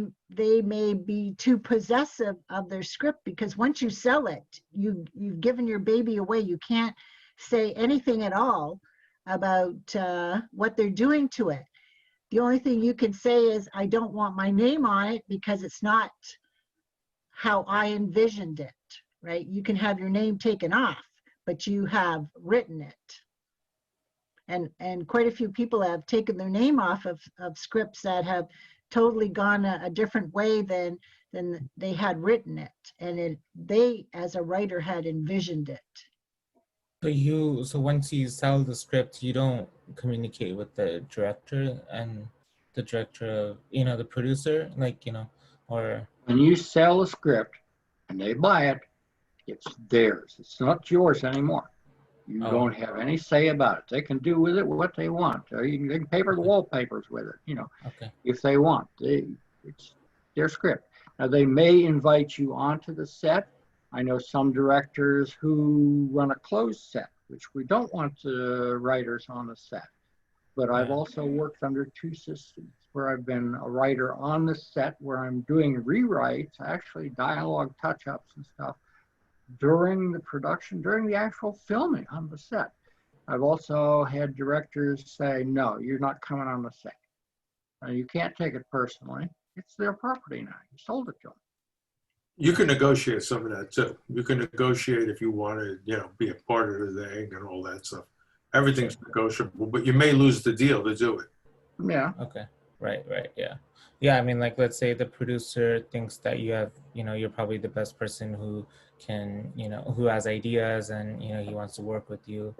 may be too possessive of their script, because once you sell it, you've given your baby away. You can't say anything at all about what they're doing to it. The only thing you can say is, I don't want my name on it because it's not how I envisioned it, right? You can have your name taken off, but you have written it. and quite a few people have taken their name off of scripts that have totally gone a different way than they had written it, and they as a writer had envisioned it. So once you sell the script, you don't communicate with the director and the director of, the producer, like, or. When you sell a script and they buy it, it's theirs. It's not yours anymore. You Oh. don't have any say about it. They can do with it what they want. They can paper the wallpapers with it, Okay. if they want. It's their script. Now, they may invite you onto the set. I know some directors who run a closed set, which we don't want the writers on the set. But I've also worked under two systems where I've been a writer on the set where I'm doing rewrites, actually dialogue touch-ups and stuff, during the production, during the actual filming on the set. I've also had directors say, no, you're not coming on the set. Now, you can't take it personally. It's their property now. You sold it to them. You can negotiate some of that too. You can negotiate if you want to, be a part of the thing and all that stuff. Everything's negotiable, but you may lose the deal to do it. Yeah. Okay. Right. Yeah. Yeah. I mean, like, let's say the producer thinks that you have, you're probably the best person who can, who has ideas and, he wants to work with you.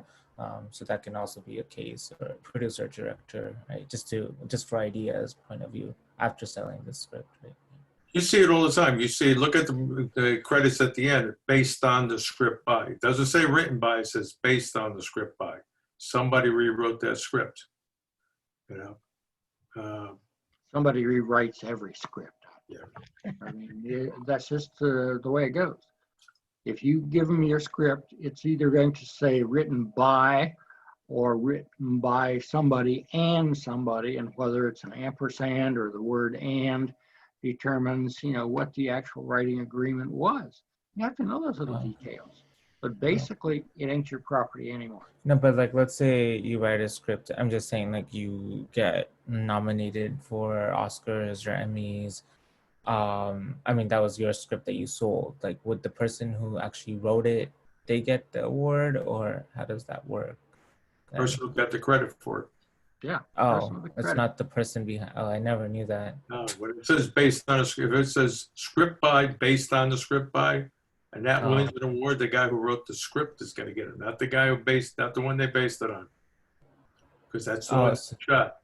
So that can also be a case, or producer, director, right? Just for ideas point of view after selling the script, right? You see it all the time. You see, look at the credits at the end, based on the script by. It doesn't say written by, it says based on the script by. Somebody rewrote that script, Somebody rewrites every script. Yeah. I mean, that's just the way it goes. If you give them your script, it's either going to say written by or written by somebody, and whether it's an ampersand or the word and determines, what the actual writing agreement was. You have to know those little details. But basically, it ain't your property anymore. No, but like, let's say you write a script. I'm just saying, like, you get nominated for Oscars or Emmys. I mean, that was your script that you sold. Like, would the person who actually wrote it, they get the award, or how does that work? Person who got the credit for it. Yeah. Oh, it's not the person behind. Oh, I never knew that. No, when it says based on a script, if it says script by, based on the script by, and that wins an award, the guy who wrote the script is going to get it, not the guy not the one they based it on. Because that's the one that shot.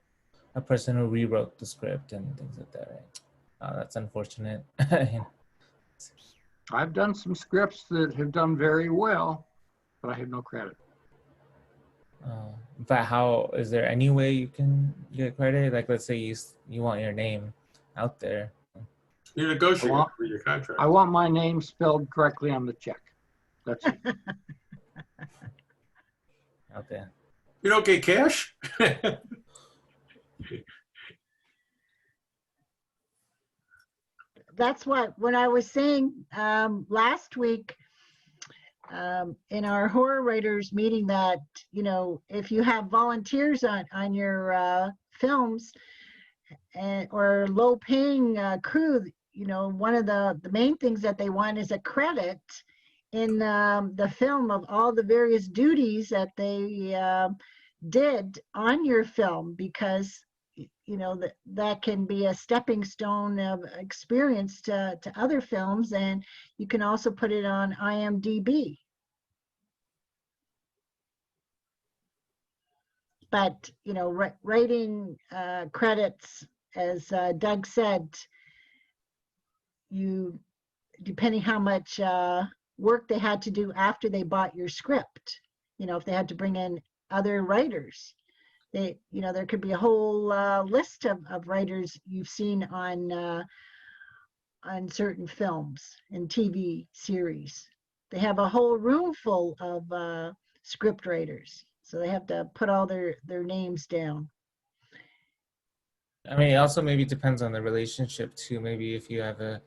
A person who rewrote the script and things like that, right? Oh, that's unfortunate. I've done some scripts that have done very well, but I have no credit. But how, is there any way you can get credit? Like, let's say you want your name out there. You negotiate for your contract. I want my name spelled correctly on the check. That's it. Okay. You don't get cash? That's what, when I was saying last week in our horror writers meeting that, if you have volunteers on your films or low paying crew, one of the main things that they want is a credit in the film of all the various duties that they did on your film, because that can be a stepping stone of experience to other films, and you can also put it on IMDb. But writing credits, as Doug said, depending how much work they had to do after they bought your script, if they had to bring in other writers, there could be a whole list of writers you've seen on certain films and TV series. They have a whole room full of script writers, so they have to put all their names down. I mean, it also maybe depends on the relationship too. Maybe if you have a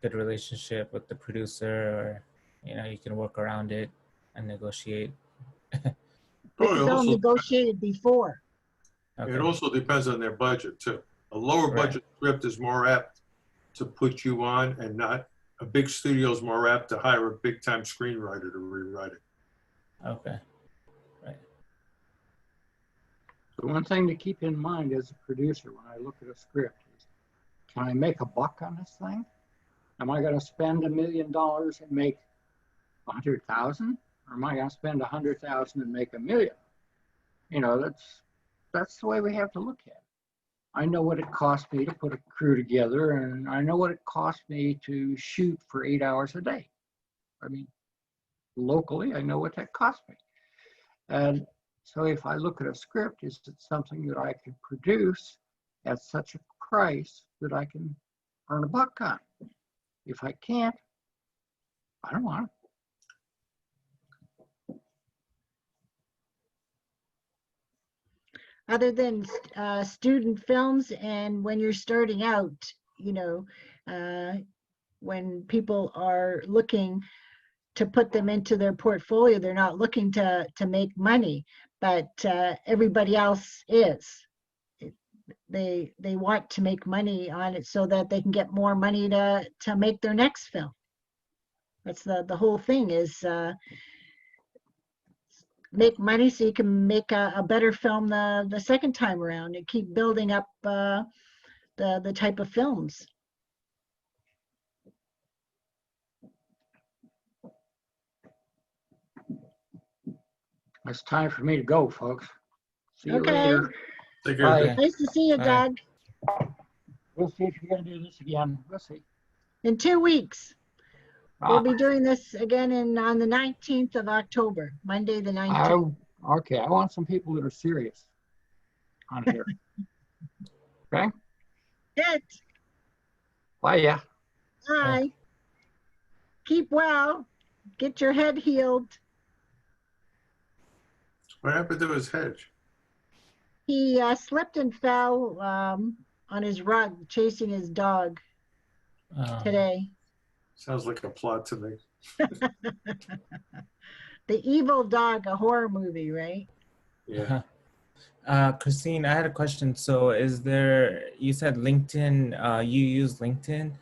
good relationship with the producer, or you can work around it and negotiate. This is all negotiated before. Okay. It also depends on their budget too. A lower budget script is more apt to put you on, and not a big studio is more apt to hire a big time screenwriter to rewrite it. Okay. Right. The one thing to keep in mind as a producer when I look at a script is, can I make a buck on this thing? Am I going to spend $1 million and make 100,000, or am I going to spend 100,000 and make $1 million? You know, that's the way we have to look at it. I know what it cost me to put a crew together, and I know what it cost me to shoot for 8 hours a day. I mean, locally, I know what that cost me. And so if I look at a script, is it something that I can produce at such a price that I can earn a buck on? If I can't, I don't want it. Other than student films, and when you're starting out, you know, when people are looking to put them into their portfolio, they're not looking to make money, but everybody else is. They want to make money on it so that they can get more money to make their next film. That's the whole thing, is make money so you can make a better film the second time around, and keep building up the type of films. It's time for me to go, folks. See you Okay. later. Take care. Bye. Dick. Nice to see you, Bye. Doug. We'll see if you're going to do this again. We'll see. In 2 weeks. We'll Ah, be doing this again on the 19th of October, Monday the 19th. Okay, I want some people that are serious on here. Okay? Good. Bye, yeah. Bye. Keep well. Get your head healed. What happened to his hedge? He slipped and fell on his rug chasing his dog today. Sounds like a plot to me. The Evil Dog, a horror movie, right? Yeah. Christine, I had a question. So is there, you said LinkedIn, you use LinkedIn.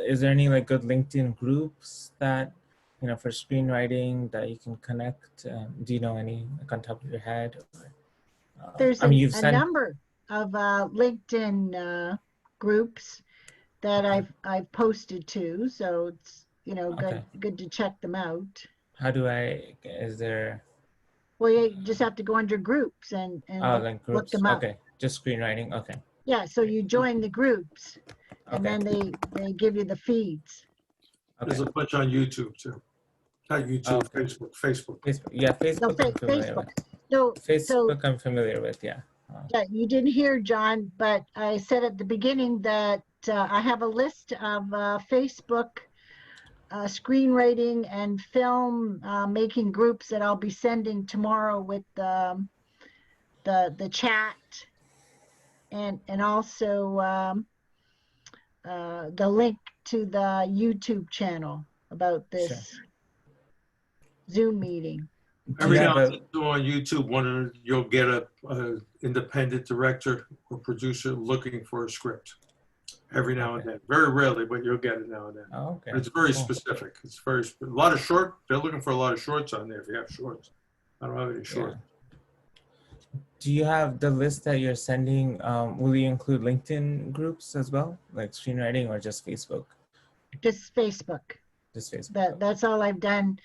Is there any like good LinkedIn groups that, you know, for screenwriting that you can connect? Do you know any like on top of your head? Or, There's I mean, you've a sent, number of LinkedIn groups that I've posted to, so it's, you know, Okay. good to check them out. How do I, is there, Well, you just have to go under groups and like look groups? them up. Okay, just screenwriting. Okay. Yeah, so you join the groups, and Okay. then they give you the feeds. There's Okay. a bunch on YouTube too. Not YouTube, Okay. Facebook. Facebook. Yeah, No, Facebook I'm familiar Facebook. with. So Facebook I'm familiar with, yeah. yeah, you didn't hear, John, but I said at the beginning that I have a list of Facebook screenwriting and film making groups that I'll be sending tomorrow with the chat, and also the link to the YouTube channel about this Zoom meeting. Every Yeah, now and then on YouTube, you'll get a independent director or producer looking for a script. Every now and then, very rarely, but you'll get it now and then. Oh, okay. But it's very Cool. specific. It's very a lot of short. They're looking for a lot of shorts on there. If you have shorts, I don't have any shorts. Yeah. Do you have the list that you're sending? Will you include LinkedIn groups as well, like screenwriting, or just Facebook? Just Facebook. Just Facebook. That's all I've done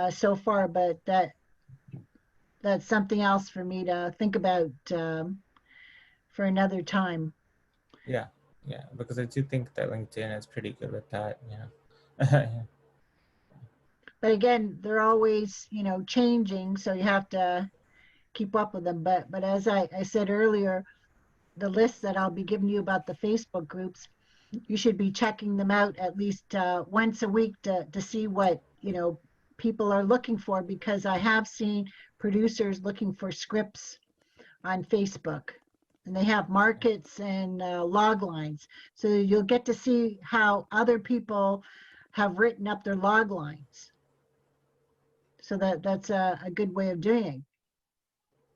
so far, but that's something else for me to think about for another time. Yeah, yeah, because I do think that LinkedIn is pretty good with that. Yeah. But again, they're always, you know, changing, so you have to keep up with them. But as I said earlier, the list that I'll be giving you about the Facebook groups, you should be checking them out at least once a week to see what, you know, people are looking for, because I have seen producers looking for scripts on Facebook, and they have markets and log lines, so you'll get to see how other people have written up their log lines. So that's a good way of doing it.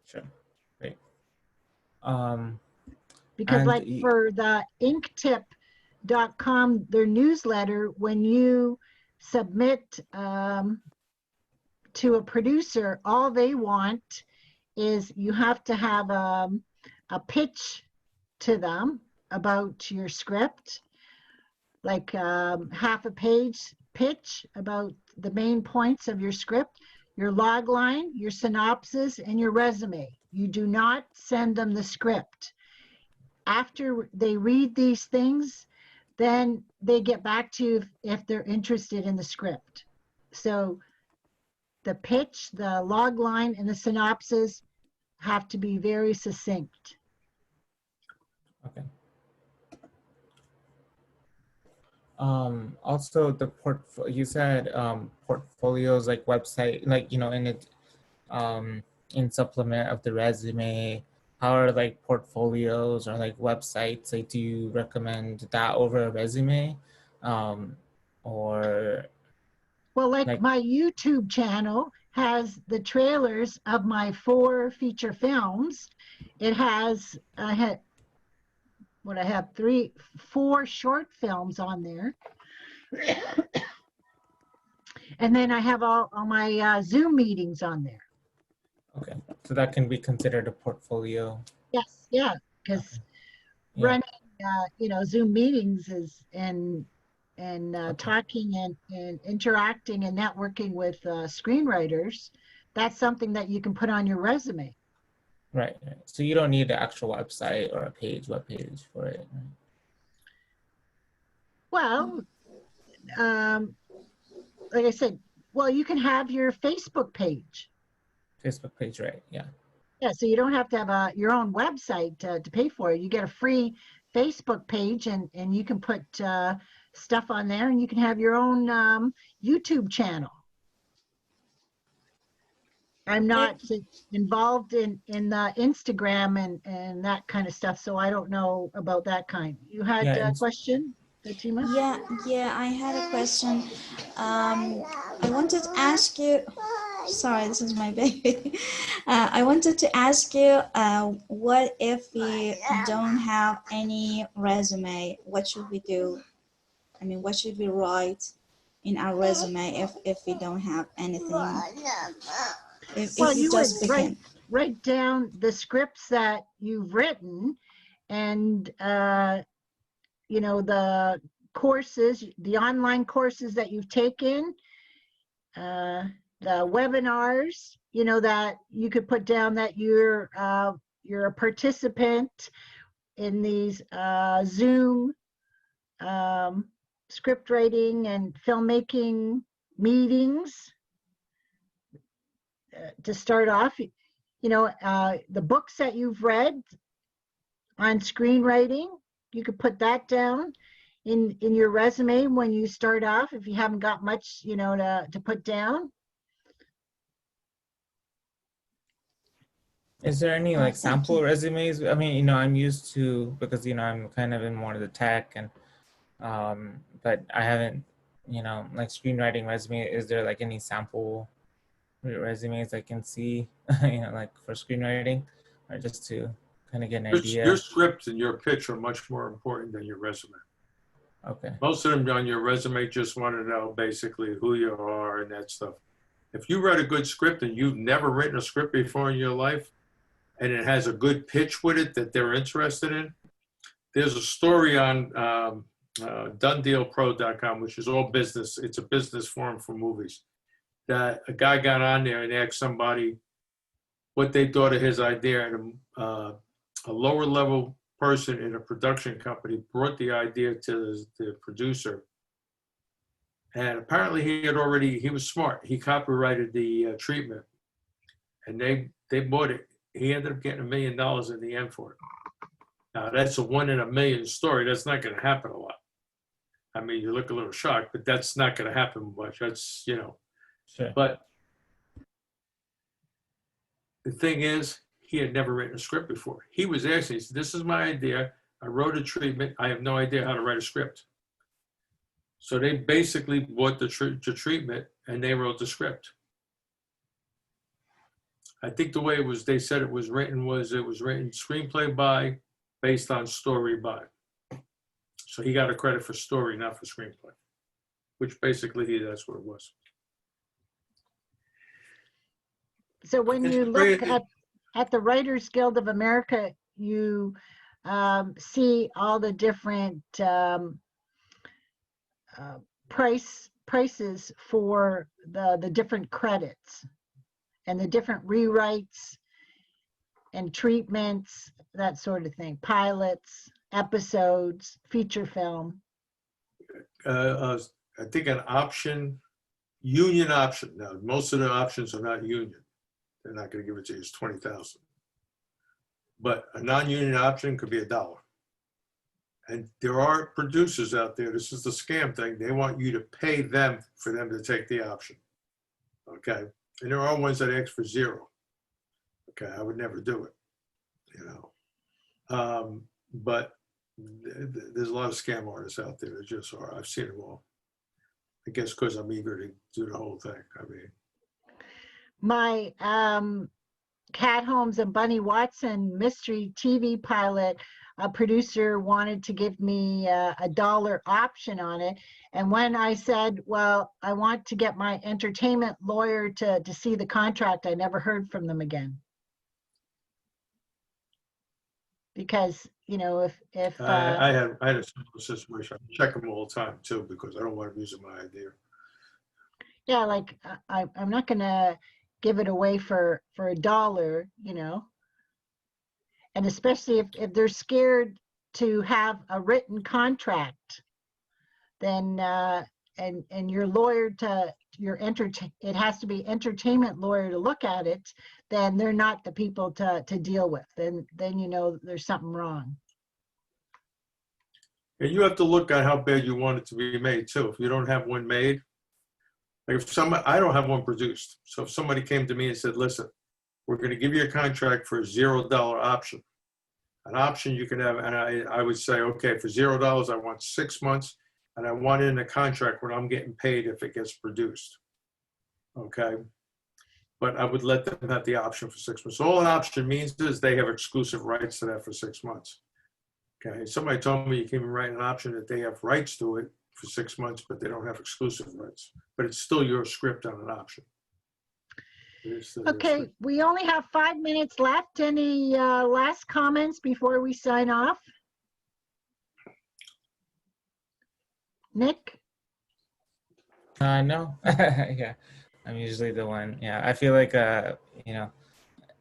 Sure. Great. Because like for the inktip.com, their newsletter, when you submit to a producer, all they want is you have to have a pitch to them about your script, like half a page pitch about the main points of your script, your log line, your synopsis, and your resume. You do not send them the script. After they read these things, then they get back to you if they're interested in the script. So the pitch, the log line, and the synopsis have to be very succinct. Okay. Also the you said portfolios like website, like, you know, in supplement of the resume. How are like portfolios or like websites? Like, do you recommend that over a resume? Or Well, like my YouTube channel has the trailers of my 4 feature films. It has, I have 4 short films on there. And then I have all my Zoom meetings on there. okay, so that can be considered a portfolio. Yes, yeah, because Yeah. running, you know, Zoom meetings is and talking and interacting and networking with screenwriters. That's something that you can put on your resume. Right. So you don't need an actual website or a web page for it. Right? Well, like I said, well, you can have your Facebook page. Facebook page, right? Yeah. Yeah, so you don't have to have your own website to pay for it. You get a free Facebook page, and you can put stuff on there, and you can have your own YouTube channel. I'm not involved in the Instagram and that kind of stuff, so I don't know about that kind. You had a question, Fatima? Yeah, I had a question. I wanted to ask you, sorry, this is my baby. I wanted to ask you, what if we don't have any resume? What should we do? I mean, what should we write in our resume if we don't have anything? Well, you would write down the scripts that you've written, and you know, the courses, the online courses that you've taken, the webinars, you know, that you could put down that you're a participant in these Zoom script writing and filmmaking meetings. To start off, you know, the books that you've read on screenwriting, you could put that down in your resume when you start off, if you haven't got much, you know, to put down. Is there any like sample resumes? I mean, you know, I'm used to, because, you know, I'm kind of in more of the tech, and but I haven't, you know, like screenwriting resume. Is there like any sample resumes I can see, you know, like for screenwriting, or just to kind of get an idea? Your script and your pitch are much more important than your resume. Okay. Most of them on your resume just want to know basically who you are and that stuff. If you write a good script and you've never written a script before in your life, and it has a good pitch with it that they're interested in, there's a story on donedealpro.com, which is all business. It's a business forum for movies, that a guy got on there and asked somebody what they thought of his idea, and a lower level person in a production company brought the idea to the producer. And apparently he was smart. He copyrighted the treatment, and they bought it. He ended up getting $1 million in the end for it. Now, that's a 1 in a million story. That's not going to happen a lot. I mean, you look a little shocked, but that's not going to happen much. That's, you know. Sure. But the thing is, he had never written a script before. He was asking, he said, this is my idea. I wrote a treatment. I have no idea how to write a script. So they basically bought the treatment, and they wrote the script. I think the way it was, they said it was written screenplay by, based on story by. So he got a credit for story, not for screenplay, which basically that's what it was. So when you look at, at the Writers Guild of America, you see all the different prices for the different credits and the different rewrites and treatments, that sort of thing, pilots, episodes, feature film. I think an option, union option. Now, most of the options are not union. They're not going to give it to you. It's 20,000. But a non-union option could be $1. And there are producers out there. This is the scam thing. They want you to pay them for them to take the option. Okay. And there are ones that ask for $0. Okay. I would never do it. You know. But there's a lot of scam artists out there. There just are. I've seen them all. I guess because I'm eager to do the whole thing. I mean, my Cat Holmes and Bunny Watson mystery TV pilot, a producer wanted to give me a $1 option on it. And when I said, well, I want to get my entertainment lawyer to see the contract, I never heard from them again. Because, you know, if I had a similar situation. I check them all the time too, because I don't want to use my idea. yeah, like I'm not gonna give it away for $1, you know. And especially if they're scared to have a written contract, then and your lawyer it has to be entertainment lawyer to look at it, then they're not the people to deal with. Then you know there's something wrong. And you have to look at how bad you want it to be made too. If you don't have one made, like if I don't have one produced. So if somebody came to me and said, listen, we're going to give you a contract for a $0 option. An option you can have, and I would say, okay, for $0, I want 6 months, and I want it in a contract where I'm getting paid if it gets produced. Okay? But I would let them have the option for 6 months. So all an option means is they have exclusive rights to that for 6 months. Okay? Somebody told me you can even write an option that they have rights to it for 6 months, but they don't have exclusive rights. But it's still your script on an option. Okay, we only have 5 minutes left. Any last comments before we sign off? Nick? No. Yeah, I'm usually the one. Yeah, I feel like, you know,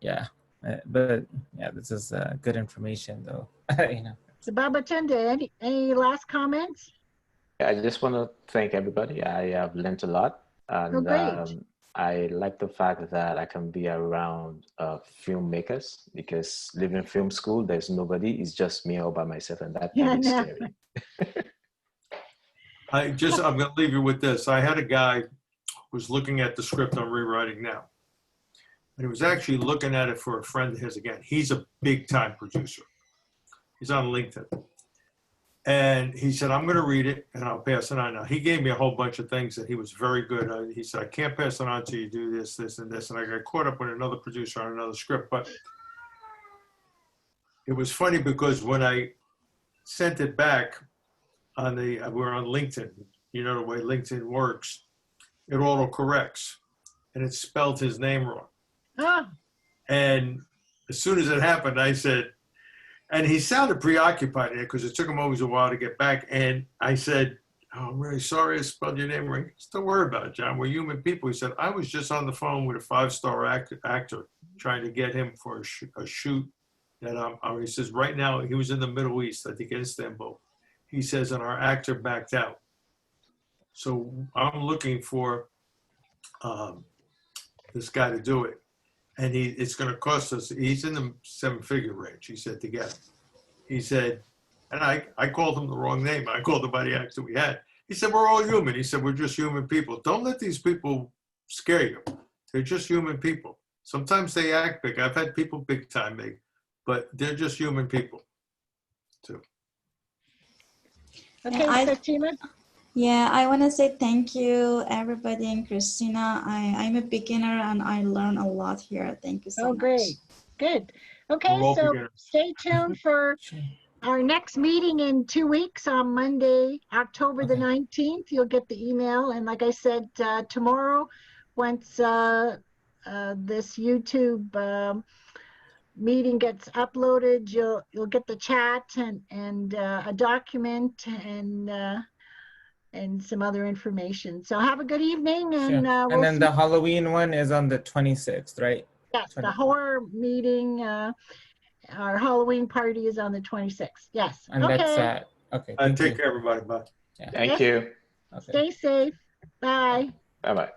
yeah. But yeah, this is good information though, you know. So Babatunde, any last comments? I just want to thank everybody. I have learned a lot. And Oh, great. I like the fact that I can be around filmmakers, because living film school, there's nobody. It's just me all by myself, and that can be scary. I'm going to leave you with this. I had a guy who was looking at the script I'm rewriting now. And he was actually looking at it for a friend of his again. He's a big-time producer. He's on LinkedIn. And he said, I'm going to read it and I'll pass it on. Now, he gave me a whole bunch of things that he was very good at. He said, I can't pass it on till you do this, this, and this. And I got caught up with another producer on another script. But it was funny because when I sent it back we're on LinkedIn. You know the way LinkedIn works. It auto-corrects. And it spelled his name wrong. Ah. And as soon as it happened, I said, and he sounded preoccupied in it because it took him always a while to get back. And I said, oh, I'm really sorry I spelled your name wrong. Don't worry about it, John. We're human people. He said, I was just on the phone with a 5-star actor trying to get him for a shoot. That he says, right now, he was in the Middle East, I think in Istanbul. He says, and our actor backed out. So I'm looking for this guy to do it. And it's going to cost us, he's in the 7-figure range, he said, to get him. He said, and I called him the wrong name. I called him by the actor we had. He said, we're all human. He said, we're just human people. Don't let these people scare you. They're just human people. Sometimes they act big. I've had people big time big, but they're just human people too. Okay, Fatima? Yeah, I want to say thank you, everybody, and Christina. I'm a beginner and I learn a lot here. Thank you so much. Oh, great. Good. Okay, so stay tuned for our next meeting in 2 weeks on Monday, October the 19th. You'll get the email. And like I said, tomorrow, once this YouTube meeting gets uploaded, you'll get the chat and a document and some other information. So have a good evening, and Sure. we'll And then see. the Halloween one is on the 26th, right? Yes, the horror meeting, our Halloween party is on the 26th. Yes. And that's Okay. okay. Thank Take you. care, everybody. Bye. Thank you. Okay. Stay safe. Bye. Bye bye.